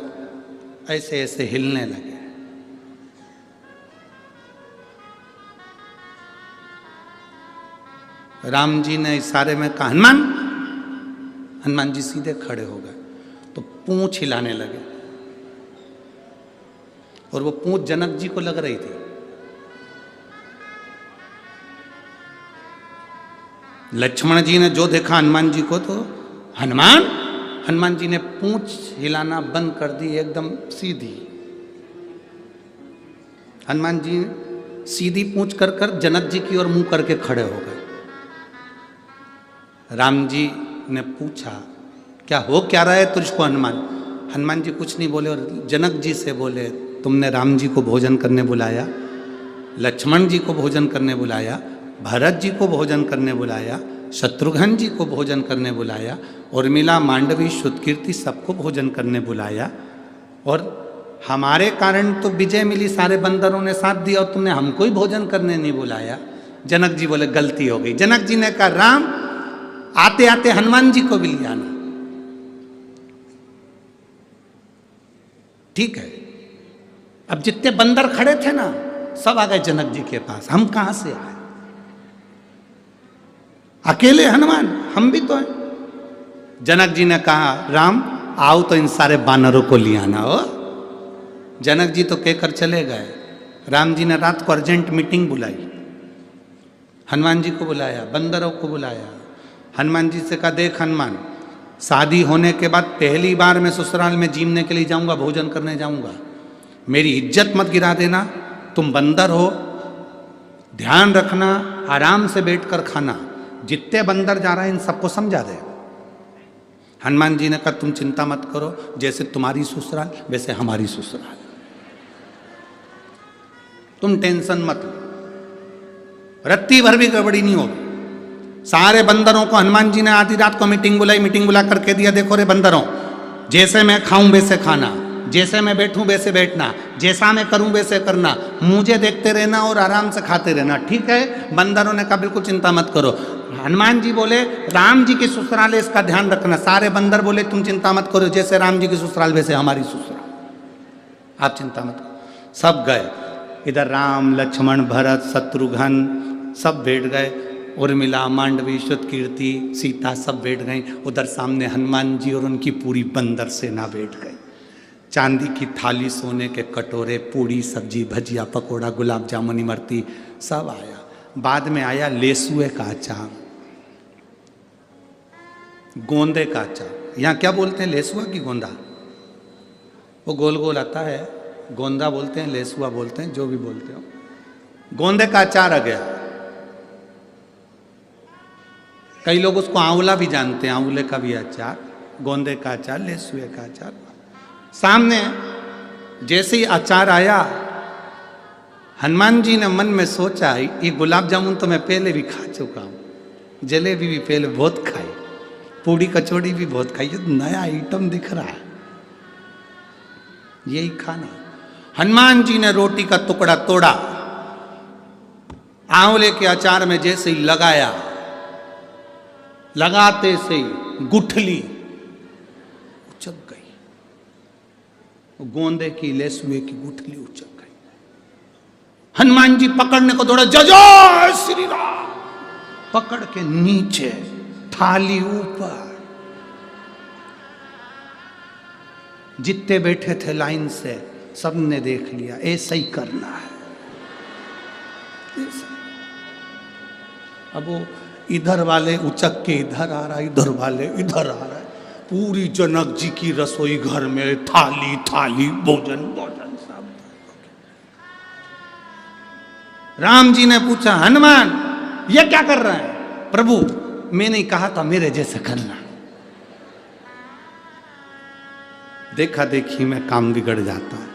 ऐसे ऐसे हिलने लगे। राम जी ने इशारे में कहा हनुमान। हनुमान जी सीधे खड़े हो गए तो पूंछ हिलाने लगे और वो पूंछ जनक जी को लग रही थी। लक्ष्मण जी ने जो देखा हनुमान जी को तो हनुमान जी ने पूंछ हिलाना बंद कर दी, एकदम सीधी। हनुमान जी सीधी पूंछ कर कर जनक जी की ओर मुंह करके खड़े हो गए। राम जी ने पूछा क्या रहा है तुझको हनुमान? हनुमान जी कुछ नहीं बोले और जनक जी से बोले, तुमने राम जी को भोजन करने बुलाया, लक्ष्मण जी को भोजन करने बुलाया, भरत जी को भोजन करने बुलाया, शत्रुघ्न जी को भोजन करने बुलाया, उर्मिला, मांडवी, श्रुतकीर्ति सबको भोजन करने बुलाया और हमारे कारण तो विजय मिली, सारे बंदरों ने साथ दिया और तुमने हमको ही भोजन करने नहीं बुलाया। जनक जी बोले गलती हो गई। जनक जी ने कहा राम आते आते हनुमान जी को भी ले आना। ठीक है। अब जितने बंदर खड़े थे ना सब आ गए जनक जी के पास। हम कहां से आए? अकेले हनुमान, हम भी तो हैं। जनक जी ने कहा राम आओ तो इन सारे बानरों को ले आना हो। जनक जी तो कहकर चले गए। राम जी ने रात को अर्जेंट मीटिंग बुलाई, हनुमान जी को बुलाया, बंदरों को बुलाया। हनुमान जी से कहा, देख हनुमान, शादी होने के बाद पहली बार मैं ससुराल में जीमने के लिए जाऊंगा, भोजन करने जाऊंगा, मेरी इज्जत मत गिरा देना। तुम बंदर हो, ध्यान रखना, आराम से बैठकर खाना। जितने बंदर जा रहे हैं इन सबको समझा दे। हनुमान जी ने कहा, तुम चिंता मत करो, जैसे तुम्हारी ससुराल वैसे हमारी ससुराल, तुम टेंशन मत लो, रत्ती भर भी गड़बड़ी नहीं होगी। सारे बंदरों को हनुमान जी ने आधी रात को मीटिंग बुलाई, मीटिंग बुला करके दिया, देखो रे बंदरों, जैसे मैं खाऊं वैसे खाना, जैसे मैं बैठूं वैसे बैठना, जैसा मैं करूं वैसे करना, मुझे देखते रहना और आराम से खाते रहना, ठीक है। बंदरों ने कहा, बिल्कुल चिंता मत करो। हनुमान जी बोले, राम जी की ससुराल है, इसका ध्यान रखना। सारे बंदर बोले, तुम चिंता मत करो, जैसे राम जी की ससुराल वैसे हमारी ससुराल, आप चिंता मत करो। सब गए, इधर राम लक्ष्मण भरत शत्रुघ्न सब बैठ गए, उर्मिला मांडवी श्रुतकीर्ति सीता सब बैठ गई। उधर सामने हनुमान जी और उनकी पूरी बंदर सेना बैठ गई। चांदी की थाली, सोने के कटोरे, पूड़ी सब्जी भजिया पकोड़ा गुलाब जामुन इमरती सब आया। बाद में आया लेसुए का अचार, गोंदे का अचार। यहाँ क्या बोलते हैं, लेसुआ की गोंदा? वो गोल गोल आता है, गोंदा बोलते हैं, लेसुआ बोलते हैं, जो भी बोलते हो। गोंदे का अचार आ गया। कई लोग उसको आंवला भी जानते हैं, आंवले का भी अचार, गोंदे का अचार, लेसुए का अचार। सामने जैसे ही अचार आया, हनुमान जी ने मन में सोचा, ये गुलाब जामुन तो मैं पहले भी खा चुका हूं, जलेबी भी पहले बहुत खाई, पूड़ी कचौड़ी भी बहुत खाई, ये तो नया आइटम दिख रहा है, यही खाना। हनुमान जी ने रोटी का टुकड़ा तोड़ा, आंवले के अचार में जैसे ही लगाया, लगाते से ही गुठली उचक गई, गोंदे की लेसुए की गुठली उचक गई। हनुमान जी पकड़ने को दौड़े, जय श्री राम, पकड़ के नीचे, थाली ऊपर। जितने बैठे थे लाइन से सबने देख लिया, ऐसा ही करना है। अब वो इधर वाले उचक के इधर आ रहा है, इधर वाले इधर आ रहा है। पूरी जनक जी की रसोई घर में थाली थाली, भोजन भोजन सब। राम जी ने पूछा, हनुमान ये क्या कर रहे हैं? प्रभु मैंने ही कहा था मेरे जैसे करना। देखा देखी में काम बिगड़ जाता है।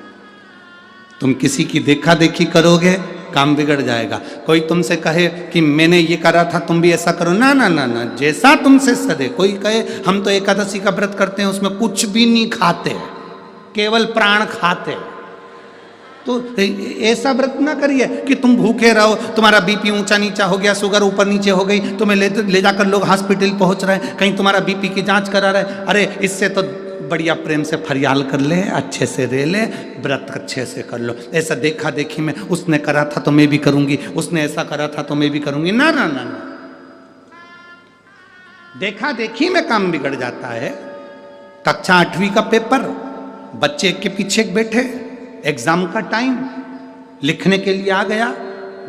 तुम किसी की देखा देखी करोगे, काम बिगड़ जाएगा। कोई तुमसे कहे कि मैंने ये करा था तुम भी ऐसा करो, ना ना ना ना, जैसा तुमसे सदे। कोई कहे हम तो एकादशी का व्रत करते हैं, उसमें कुछ भी नहीं खाते, केवल प्राण खाते, तो ऐसा व्रत ना करिए कि तुम भूखे रहो, तुम्हारा बीपी ऊंचा नीचा हो गया, शुगर ऊपर नीचे हो गई, तुम्हें ले जाकर लोग हॉस्पिटल पहुंच रहे हैं, कहीं तुम्हारा बीपी की जांच करा रहे। अरे इससे तो बढ़िया प्रेम से फरियाल कर ले, अच्छे से रह ले, व्रत अच्छे से कर लो। ऐसा देखा देखी में उसने करा था तो मैं भी करूंगी, उसने ऐसा करा था तो मैं भी करूंगी, ना ना ना ना। देखा देखी में काम बिगड़ जाता है। कक्षा 8वीं का पेपर, बच्चे के पीछे बैठे, एग्जाम का टाइम, लिखने के लिए आ गया,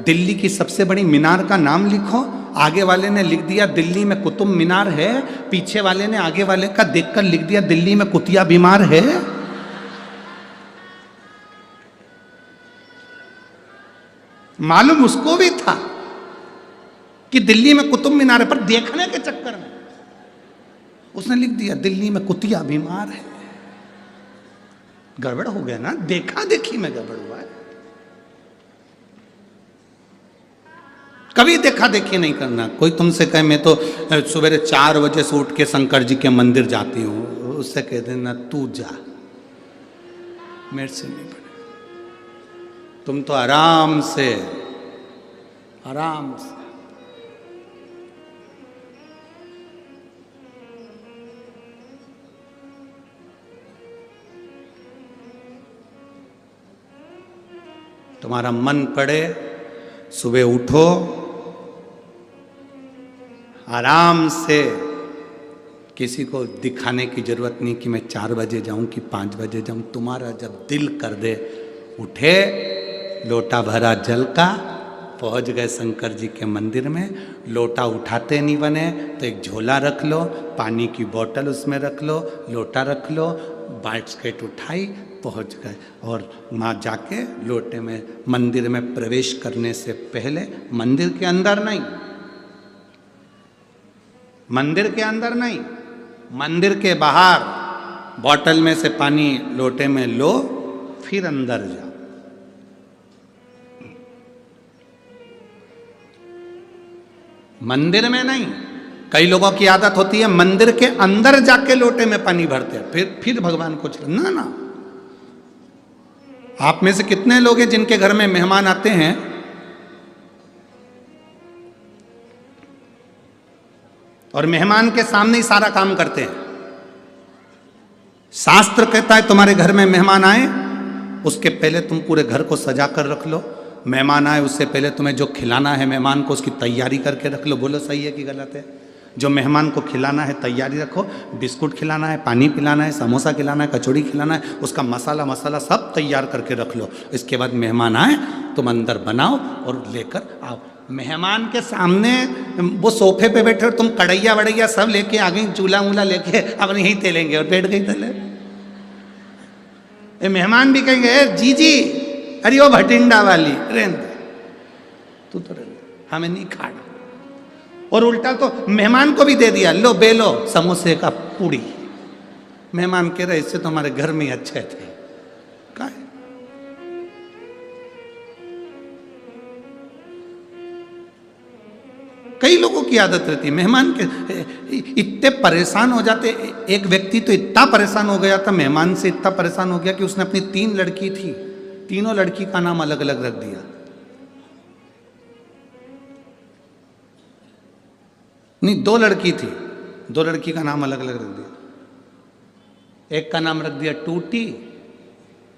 दिल्ली की सबसे बड़ी मीनार का नाम लिखो। आगे वाले ने लिख दिया दिल्ली में कुतुब मीनार है, पीछे वाले ने आगे वाले का देखकर लिख दिया दिल्ली में कुतिया बीमार है। मालूम उसको भी था कि दिल्ली में कुतुब मीनार है, पर देखने के चक्कर में उसने लिख दिया दिल्ली में कुतिया बीमार है। गड़बड़ हो गया ना, देखा देखी में गड़बड़ हुआ है। कभी देखा देखी नहीं करना। कोई तुमसे कहे मैं तो सवेरे 4 बजे से उठ के शंकर जी के मंदिर जाती हूँ, उससे कह देना तू जा, मेरे से नहीं पड़ेगा। तुम तो आराम से तुम्हारा मन पड़े, सुबह उठो, आराम से किसी को दिखाने की जरूरत नहीं कि मैं 4 बजे जाऊं कि 5 बजे जाऊं। तुम्हारा जब दिल कर दे, उठे, लोटा भरा जल का, पहुंच गए शंकर जी के मंदिर में। लोटा उठाते नहीं बने तो एक झोला रख लो, पानी की बोतल उसमें रख लो, लोटा रख लो, बास्केट उठाई, पहुंच गए। और वहाँ जाके लोटे में मंदिर में प्रवेश करने से पहले, मंदिर के अंदर नहीं, मंदिर के अंदर नहीं, मंदिर के बाहर बोतल में से पानी लोटे में लो, फिर अंदर जाओ। मंदिर में नहीं। कई लोगों की आदत होती है मंदिर के अंदर जाके लोटे में पानी भरते हैं, फिर भगवान को ना ना। आप में से कितने लोग हैं जिनके घर में मेहमान आते हैं और मेहमान के सामने ही सारा काम करते हैं? शास्त्र कहता है तुम्हारे घर में मेहमान आए उसके पहले तुम पूरे घर को सजा कर रख लो। मेहमान आए उससे पहले तुम्हें जो खिलाना है मेहमान को उसकी तैयारी करके रख लो। बोलो सही है कि गलत है? जो मेहमान को खिलाना है तैयारी रखो, बिस्कुट खिलाना है, पानी पिलाना है, समोसा खिलाना है, कचौड़ी खिलाना है, उसका मसाला सब तैयार करके रख लो। इसके बाद मेहमान आए तुम अंदर बनाओ और लेकर आओ। मेहमान के सामने वो सोफे पे बैठे, तुम कढ़ैया वड़ैया सब लेके आ गई, चूल्हा वूल्हा लेके अब यहीं तेलेंगे और बैठ गई तले। मेहमान भी कहेंगे जी जी, अरे वो भटिंडा वाली रेन तू तो हमें नहीं खाना। और उल्टा तो मेहमान को भी दे दिया, लो बेलो समोसे का पूड़ी। मेहमान कह रहे इससे तो हमारे घर में ही अच्छे थे। का है? कई लोगों की आदत रहती है मेहमान के, इतने परेशान हो जाते। एक व्यक्ति तो इतना परेशान हो गया था, मेहमान से इतना परेशान हो गया कि उसने अपनी 3 लड़की थी, तीनों लड़की का नाम अलग अलग रख दिया। नहीं 2 लड़की थी, 2 लड़की का नाम अलग अलग रख दिया। एक का नाम रख दिया टूटी,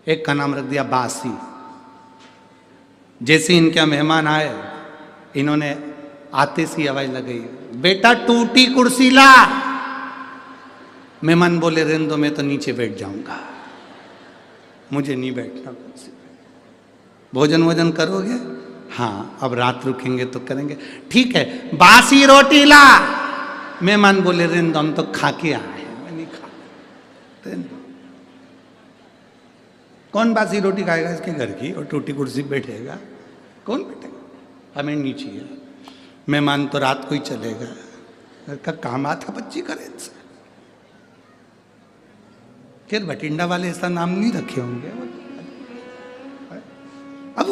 एक का नाम रख दिया बासी। जैसे इनके मेहमान आए, इन्होंने आते सी आवाज लगाई, बेटा टूटी कुर्सी ला। मेहमान बोले रहने दो, मैं तो नीचे बैठ जाऊंगा, मुझे नहीं बैठना कुर्सी पे। भोजन वोजन करोगे? हाँ, अब रात रुकेंगे तो करेंगे। ठीक है, बासी रोटी ला। मेहमान बोले रहने दो, हम तो खा के आए हैं, मैं नहीं खा। कौन बासी रोटी खाएगा इसके घर की? और टूटी कुर्सी बैठेगा? कौन बैठेगा? हमें नीचे है। मेहमान तो रात को ही चलेगा, घर का काम आता बच्ची करे इनसे। फिर भटिंडा वाले ऐसा नाम नहीं रखे होंगे। अब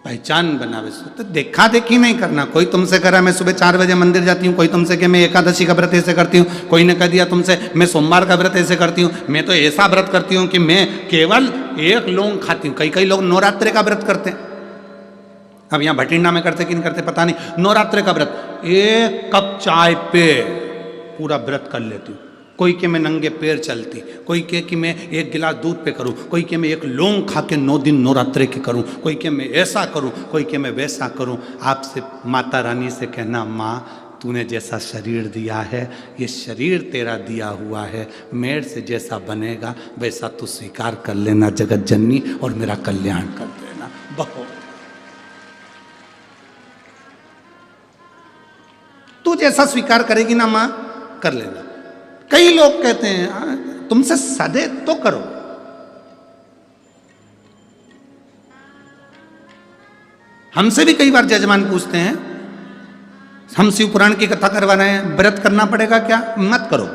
पहचान बनावे तो देखा देखी नहीं करना। कोई तुमसे करा मैं सुबह 4 बजे मंदिर जाती हूँ, कोई तुमसे कि मैं एकादशी का व्रत ऐसे करती हूँ, कोई ने कह दिया तुमसे मैं सोमवार का व्रत ऐसे करती हूँ, मैं तो ऐसा व्रत करती हूँ कि मैं केवल 1 लौंग खाती हूँ। कई लोग नवरात्रे का व्रत करते हैं। अब यहाँ भटिंडा में करते कि नहीं करते पता नहीं। नवरात्रे का व्रत 1 कप चाय पे पूरा व्रत कर लेती हूँ। कोई के मैं नंगे पैर चलती, कोई के कि मैं 1 गिलास दूध पे करूं, कोई के मैं 1 लौंग खा के 9 दिन नवरात्रे के करूं, कोई के मैं ऐसा करूं, कोई के मैं वैसा करूं। आपसे माता रानी से कहना, माँ तूने जैसा शरीर दिया है, ये शरीर तेरा दिया हुआ है, मेरे से जैसा बनेगा वैसा तू स्वीकार कर लेना जगत जननी, और मेरा कल्याण कर देना। बहुत तू जैसा स्वीकार करेगी ना माँ, कर लेना। कई लोग कहते हैं तुमसे सदे तो करो। हमसे भी कई बार जजमान पूछते हैं, हम शिव पुराण की कथा करवा रहे हैं, व्रत करना पड़ेगा क्या? मत करो।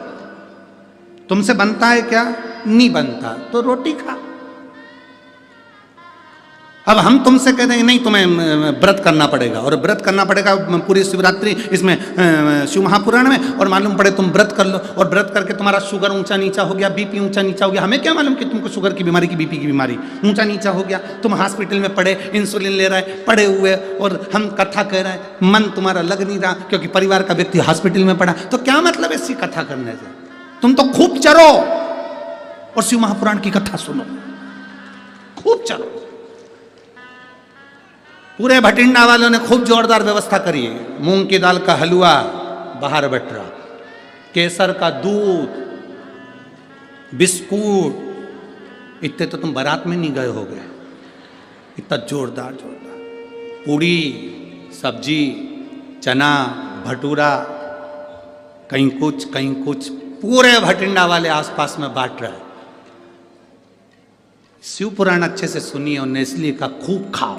तुमसे बनता है क्या? नहीं बनता तो रोटी खा। अब हम तुमसे कह देंगे नहीं तुम्हें व्रत करना पड़ेगा, और व्रत करना पड़ेगा पूरी शिवरात्रि इसमें शिव महापुराण में, और मालूम पड़े तुम व्रत कर लो और व्रत करके तुम्हारा शुगर ऊंचा नीचा हो गया, बीपी ऊंचा नीचा हो गया। हमें क्या मालूम कि तुमको शुगर की बीमारी की बीपी की बीमारी ऊंचा नीचा हो गया, तुम हॉस्पिटल में पड़े, इंसुलिन ले रहे हैं, पड़े हुए, और हम कथा कह रहे हैं, मन तुम्हारा लग नहीं रहा क्योंकि परिवार का व्यक्ति हॉस्पिटल में पड़ा। तो क्या मतलब है ऐसी कथा करने से? तुम तो खूब चरो और शिव महापुराण की कथा सुनो, खूब चलो। पूरे भटिंडा वालों ने खूब जोरदार व्यवस्था करी है। मूंग की दाल का हलवा, बाहर बैठ रहा, केसर का दूध, बिस्कुट, इतने तो तुम बारात में नहीं गए होगे, इतना जोरदार जोरदार पूड़ी, सब्जी, चना, भटूरा, कहीं कुछ, पूरे भटिंडा वाले आसपास में बांट रहे। शिव पुराण अच्छे से सुनिए और नेस्ली का खूब खाओ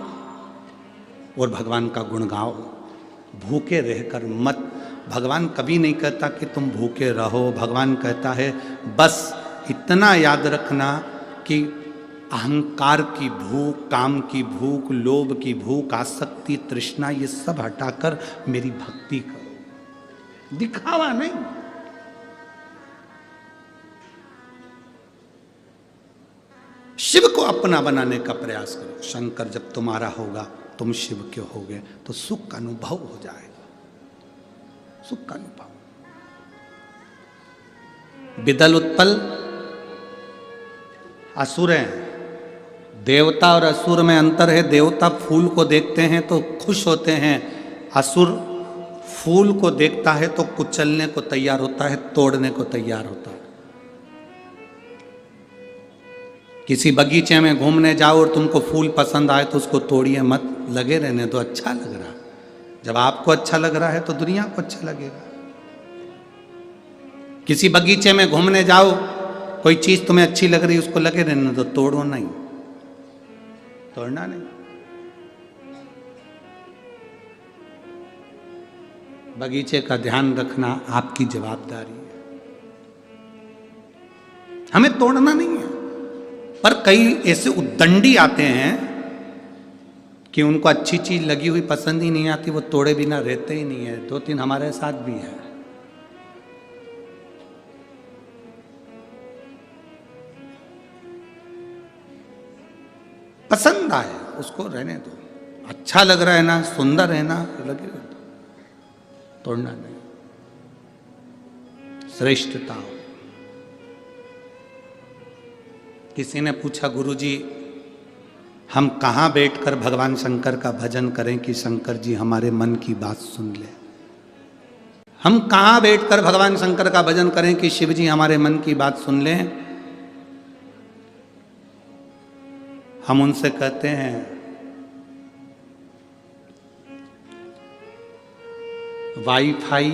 और भगवान का गुण गाओ, भूखे रहकर मत। भगवान कभी नहीं कहता कि तुम भूखे रहो, भगवान कहता है बस इतना याद रखना कि अहंकार की भूख, काम की भूख, लोभ की भूख, आसक्ति, तृष्णा, ये सब हटाकर मेरी भक्ति करो, दिखावा नहीं। शिव को अपना बनाने का प्रयास करो। शंकर जब तुम्हारा होगा, तुम शिव के होगे तो सुख का अनुभव हो जाएगा, सुख का अनुभव। विदल उत्पल असुर हैं, देवता और असुर में अंतर है। देवता फूल को देखते हैं तो खुश होते हैं, असुर फूल को देखता है तो कुचलने को तैयार होता है, तोड़ने को तैयार होता है। किसी बगीचे में घूमने जाओ और तुमको फूल पसंद आए तो उसको तोड़िए मत, लगे रहने तो अच्छा लग रहा है। जब आपको अच्छा लग रहा है तो दुनिया को अच्छा लगेगा। किसी बगीचे में घूमने जाओ, कोई चीज तुम्हें अच्छी लग रही है, उसको लगे रहने तो तोड़ो नहीं, तोड़ना नहीं। बगीचे का ध्यान रखना आपकी जवाबदारी है, हमें तोड़ना नहीं है। पर कई ऐसे उद्दंडी आते हैं कि उनको अच्छी चीज लगी हुई पसंद ही नहीं आती, वो तोड़े बिना रहते ही नहीं है। 2-3 हमारे साथ भी है। पसंद आए उसको रहने दो, अच्छा लग रहा है ना, सुंदर है ना, लगे दो, तोड़ना नहीं। श्रेष्ठता हो। किसी ने पूछा, गुरुजी हम कहाँ बैठकर भगवान शंकर का भजन करें कि शंकर जी हमारे मन की बात सुन ले। हम कहाँ बैठकर भगवान शंकर का भजन करें कि शिव जी हमारे मन की बात सुन लें। हम उनसे कहते हैं, वाईफाई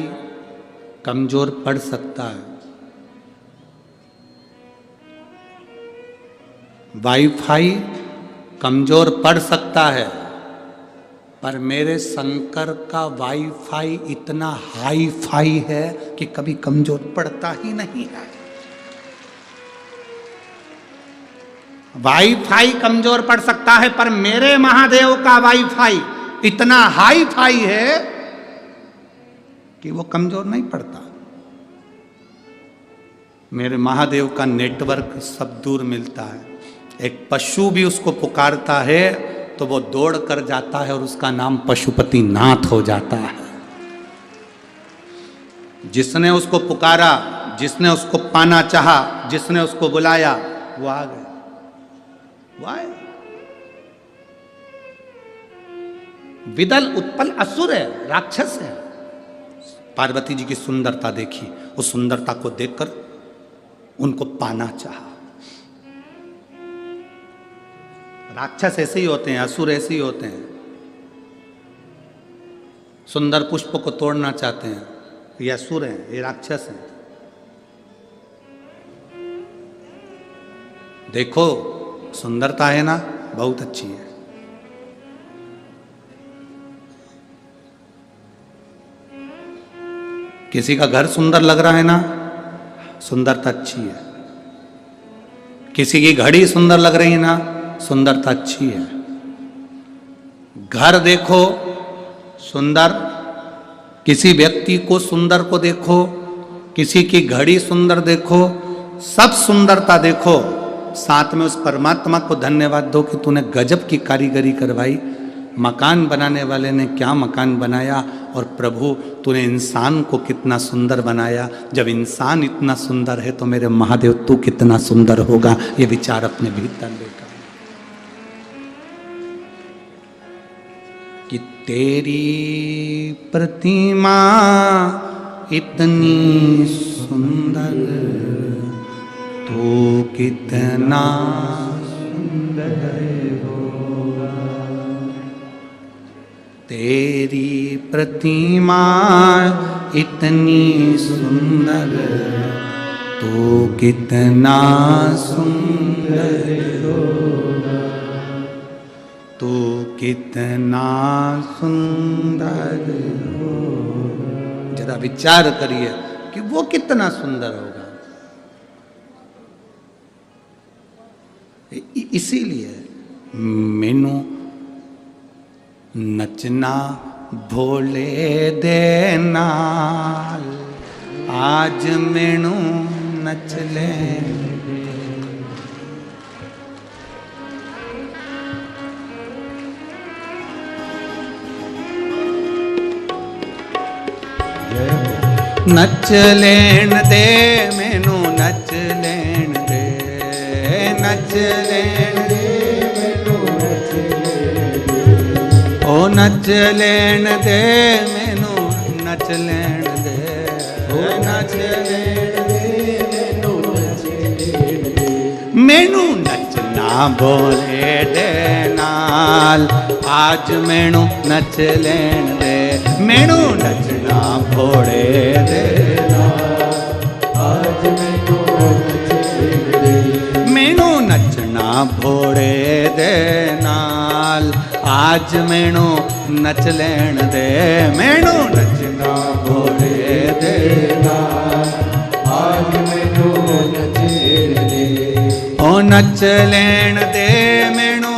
कमजोर पड़ सकता है, वाईफाई कमजोर पड़ सकता है, पर मेरे शंकर का वाईफाई इतना हाई फाई है कि कभी कमजोर पड़ता ही नहीं है। वाईफाई कमजोर पड़ सकता है, पर मेरे महादेव का वाईफाई इतना हाई फाई है कि वो कमजोर नहीं पड़ता। मेरे महादेव का नेटवर्क सब दूर मिलता है। एक पशु भी उसको पुकारता है तो वो दौड़ कर जाता है और उसका नाम पशुपति नाथ हो जाता है। जिसने उसको पुकारा, जिसने उसको पाना चाहा, जिसने उसको बुलाया, वो आ गए, वो आए। विदल उत्पल असुर है, राक्षस है। पार्वती जी की सुंदरता देखी, उस सुंदरता को देखकर उनको पाना चाहा। राक्षस ऐसे ही होते हैं, असुर ऐसे ही होते हैं। सुंदर पुष्प को तोड़ना चाहते हैं, ये असुर हैं, ये राक्षस हैं। देखो सुंदरता है ना, बहुत अच्छी है। किसी का घर सुंदर लग रहा है ना, सुंदरता अच्छी है। किसी की घड़ी सुंदर लग रही है ना, सुंदरता अच्छी है। घर देखो सुंदर, किसी व्यक्ति को सुंदर को देखो, किसी की घड़ी सुंदर देखो, सब सुंदरता देखो, साथ में उस परमात्मा को धन्यवाद दो कि तूने गजब की कारीगरी करवाई। मकान बनाने वाले ने क्या मकान बनाया, और प्रभु तूने इंसान को कितना सुंदर बनाया। जब इंसान इतना सुंदर है तो मेरे महादेव तू कितना सुंदर होगा, ये विचार अपने भीतर लेकर कि तेरी प्रतिमा इतनी सुंदर, तू कितना तेरी प्रतिमा इतनी सुंदर, तू कितना सुंदर होगा, तू कितना सुंदर होगा। जरा विचार करिए कि वो कितना सुंदर होगा। इसीलिए मैनू नचना भोले दे नाल, आज मैनू नच ले। नच लेन दे मैनू, नच लेन दे, नच लेन दे मैनू, नच लेन दे। ओ नच लेन दे मैनू, नच लेन दे, ओ नच लेन दे मैनू, नच लेन दे। मैनू नचना भोले दे नाल, आज मैनू नच लेन दे। मैनू नचना भोले दे नाल, आज मैनू नच लेन दे। मैनू नचना भोले दे नाल, आज मैनू नच लेन दे। मैनू नचना भोले दे नाल, आज मैनू नच लेन दे। ओ नच लेन दे मैनू,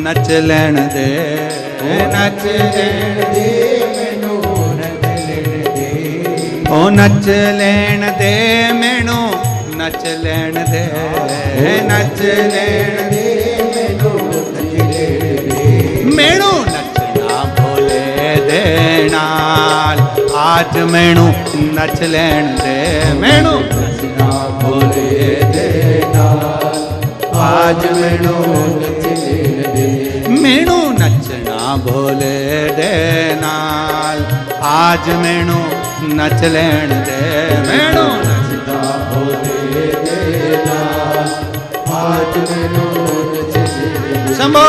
नच लेन दे, नच लेन दे मैनू, नच लेन दे। ओ नच लेन दे मैनू, नच लेन दे, नच लेन दे मैनू, नच लेन दे। मैनू नचना भोले दे नाल, आज मैनू नच लेन दे। मैनू नचना भोले दे नाल, आज मैनू नच लेन दे। मैनू नचना भोले दे नाल, आज मैनू नच लेन दे। मैनू नचना भोले दे नाल, आज मैनू नच लेन दे। शंभो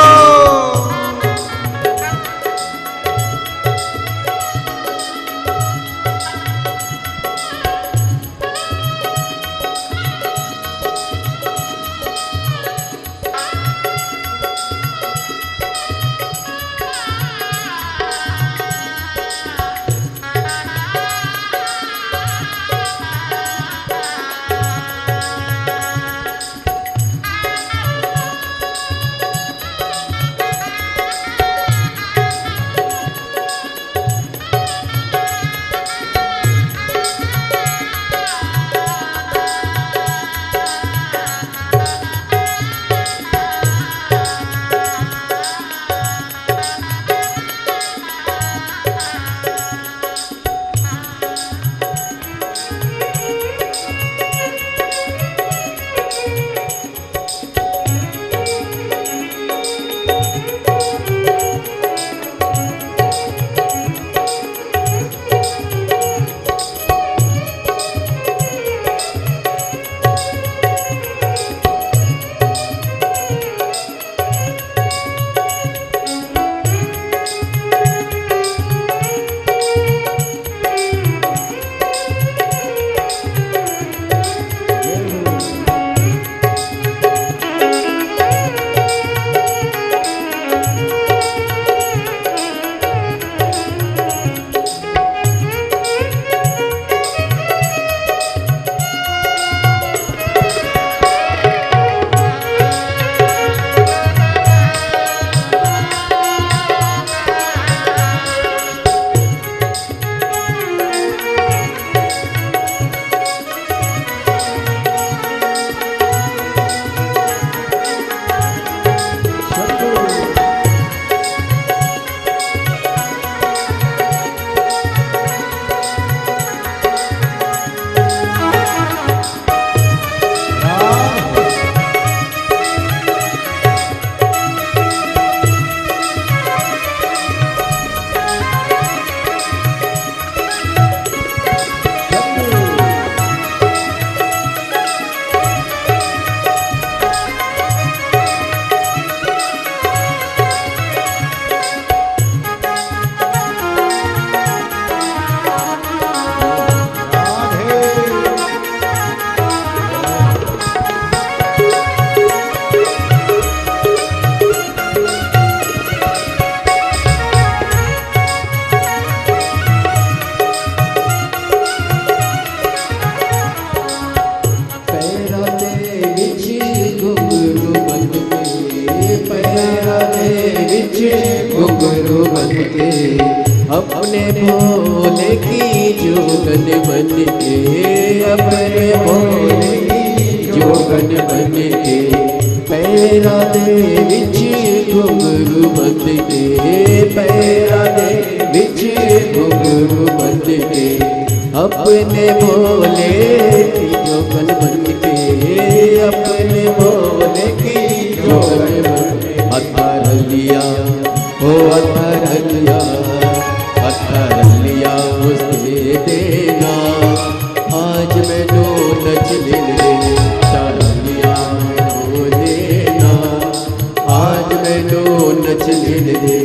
की जोगन बन के, अपने भोले की जोगन बन के, पैरा दे विच घुंघरू बंद के, पैरा दे विच घुंघरू बंद के, अपने भोले की जोगन बन के, अपने भोले की जोगन बन के। अथर लिया ओ अथर लिया, अथर लिया उसने देना, आज मैनू नच ले चार लिया मैनू देना, आज मैनू नच ले।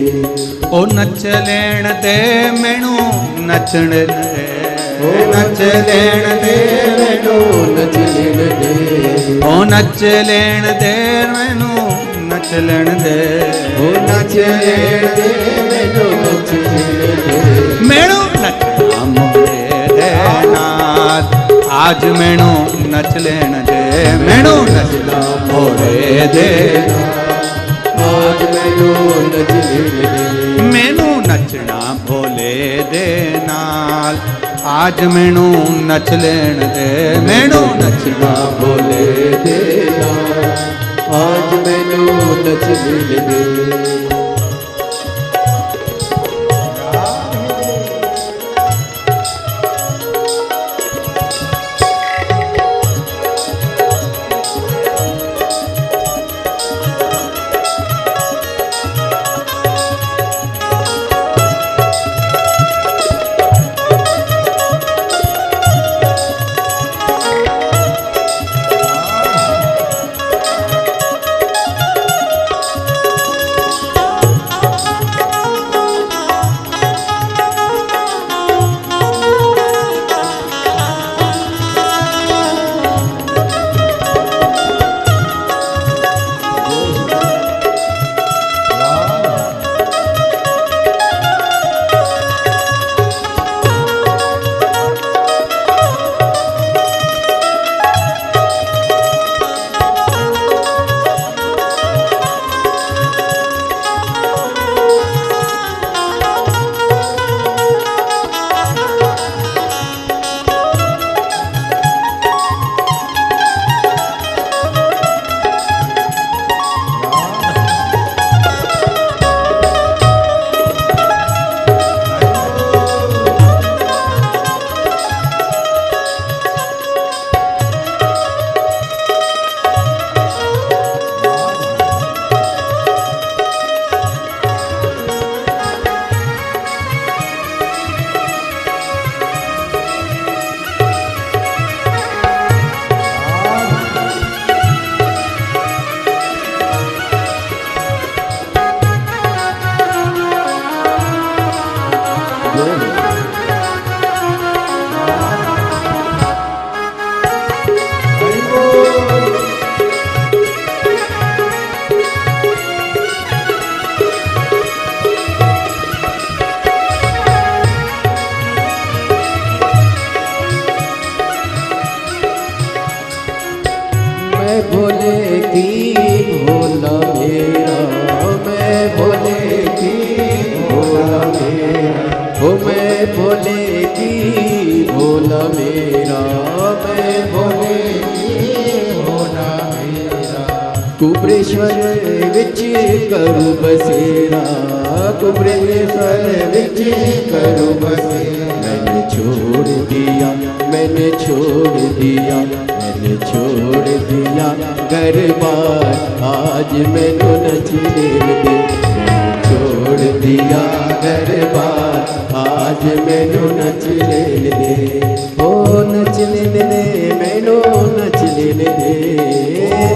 ओ नच लेण दे मैनू नचण दे, नच लेण दे मैनू नच लेण दे, ओ नच लेण दे मैनू नच लेण दे, ओ नच लेण दे मैनू नच लेण दे, मैनू नचना मोरे दे नाथ, आज मैनू नच लेण दे, मैनू नचना मोरे दे, आज मैनू नच लेण दे, मैनू नचना भोले दे नाल, आज मैनू नच लेण दे, मैनू नचना भोले देना, आज मैनू नच लेण दे। भोले की भोला मेरा, मैं भोले की भोला मेरा, हो मैं भोले की भोला मेरा, मैं भोले की भोला मेरा। कुबरेश्वर विच करूं बसेरा, कुबरेश्वर विच करूं बसेरा। मैंने छोड़ दिया, मैंने छोड़ दिया, मैंने छोड़ दिया घर बार, आज मैनू नच लेण दे। मैंने छोड़ दिया घर बार, आज मैनू नच लेण दे। ओ नच लेण दे, मैनू नच लेण दे,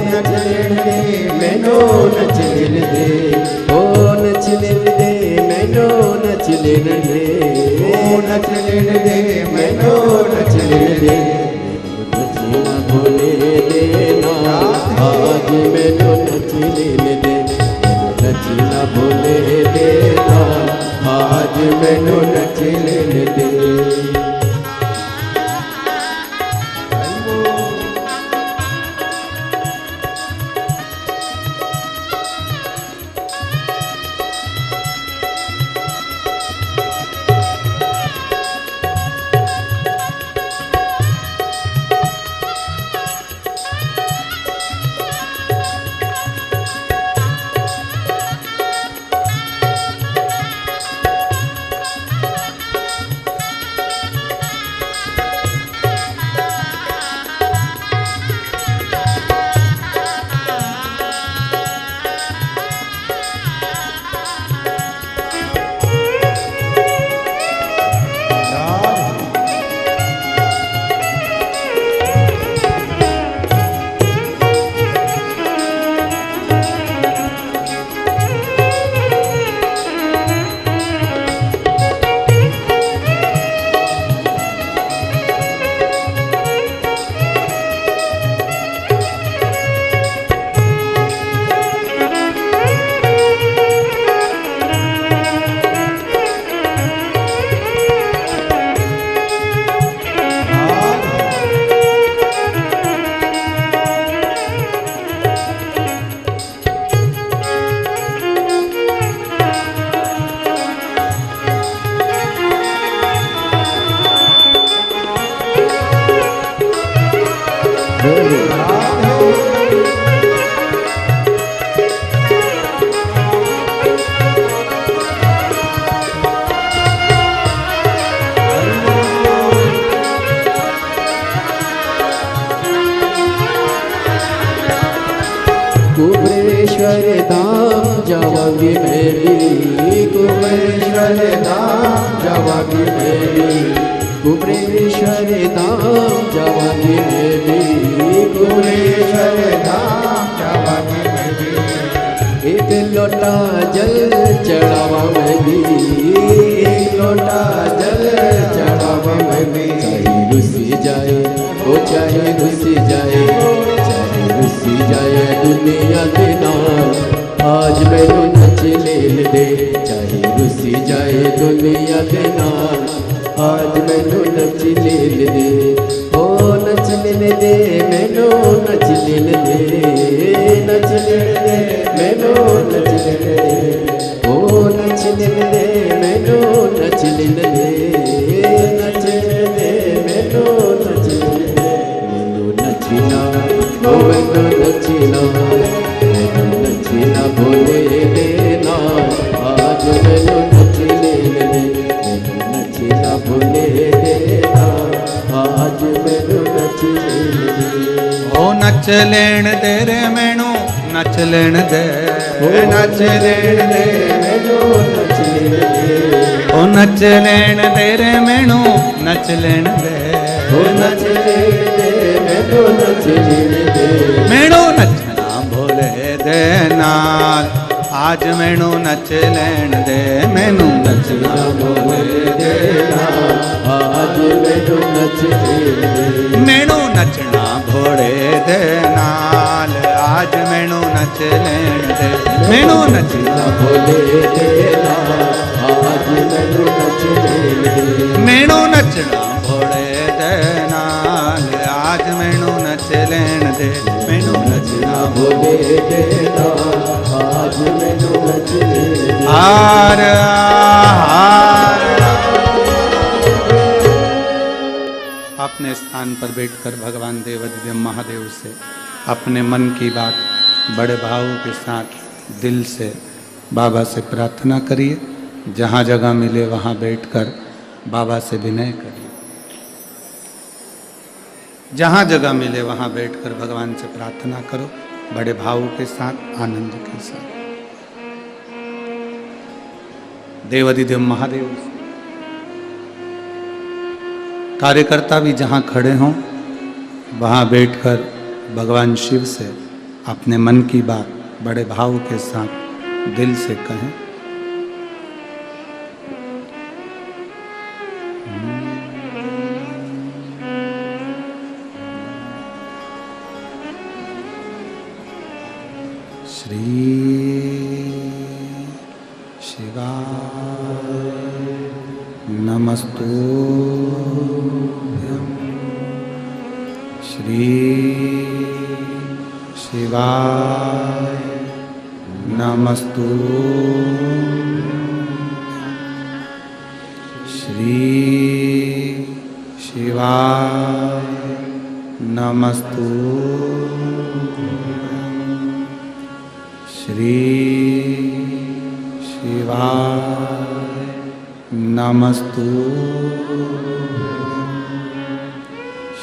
नच लेण दे, मैनू नच लेण दे। ओ नच लेण दे, मैनू नच लेण दे, ओ नच लेण दे, मैनू नच लेण दे। नचना भोले देना, आज मैनू नच लेण दे। नचना भोले देना, आज मैनू नच लेण दे। कुबेरेश्वर धाम जावांगी मेरी, कुबेरेश्वर धाम जावांगी मेरी, कुबेरेश्वर धाम जावांगी मेरी, कुबेरेश्वर धाम जावांगी मेरी। एक लोटा जल चढ़ावा मैं भी, एक लोटा जल चढ़ावा मैं भी। चाहे रुसी जाए वो चाहे रुसी जाए, चाहे रुसी जाए दुनिया के नाम, आज मैनू नच लेन दे। चाहे रुसी जाए दुनिया के नाम, आज मैनू नच लेन दे। ओ नच लेन दे मैनू, नच लेन दे, नच लेन दे मैनू, नच लेन दे। ओ नच लेन दे मैनू, नच लेन दे, नच लेन दे मैनू, नच लेन दे। मैनू नचना ओ मैनू नचना, मैनू नचना बोले देना, आज मैनू नच लेन दे। मैनू नचना बोले देना, आज मैनू नच लेन दे। ओ नच लेण दे रे मैनू, नच लेण दे, नच लेण दे मैनू, नच लेन दे। ओ नच लेण दे रे मैनू, नच लेण दे, ओ नच लेन दे मैनू, नच लेन दे। मैनू नचना भोले दे नाल, आज मैनू नच लेण दे, मैनू नचना भोले दे नाल, आज मैनू नच लेन दे। मैनू नचना भोले दे नाल, आज मैनू नच लेण दे, मैनू नचना भोले देना, आज मैनू नच लेन दे। मैनू नचना भोले दे नाल, आज मैनू नच लेण दे, मैनू नचना भोले देना, आज मैनू नच लेन दे। हार हार। अपने स्थान पर बैठकर भगवान देवाधिदेव महादेव से अपने मन की बात बड़े भावों के साथ दिल से बाबा से प्रार्थना करिए। जहाँ जगह मिले वहाँ बैठकर बाबा से विनय करिए। जहाँ जगह मिले वहाँ बैठकर भगवान से प्रार्थना करो, बड़े भावों के साथ, आनंद के साथ। देवाधिदेव महादेव से कार्यकर्ता भी जहाँ खड़े हों वहाँ बैठकर भगवान शिव से अपने मन की बात बड़े भाव के साथ दिल से कहें। श्री शिवाय नमस्तुभ्यं, श्री शिवाय नमस्तुभ्यं, श्री शिवाय नमस्तुभ्यं, श्री शिवाय नमस्तुभ्यं,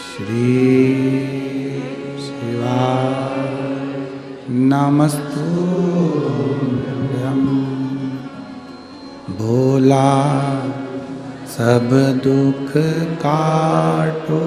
श्री शिवाय नमस्तुभ्यं। भोला सब दुख काटो,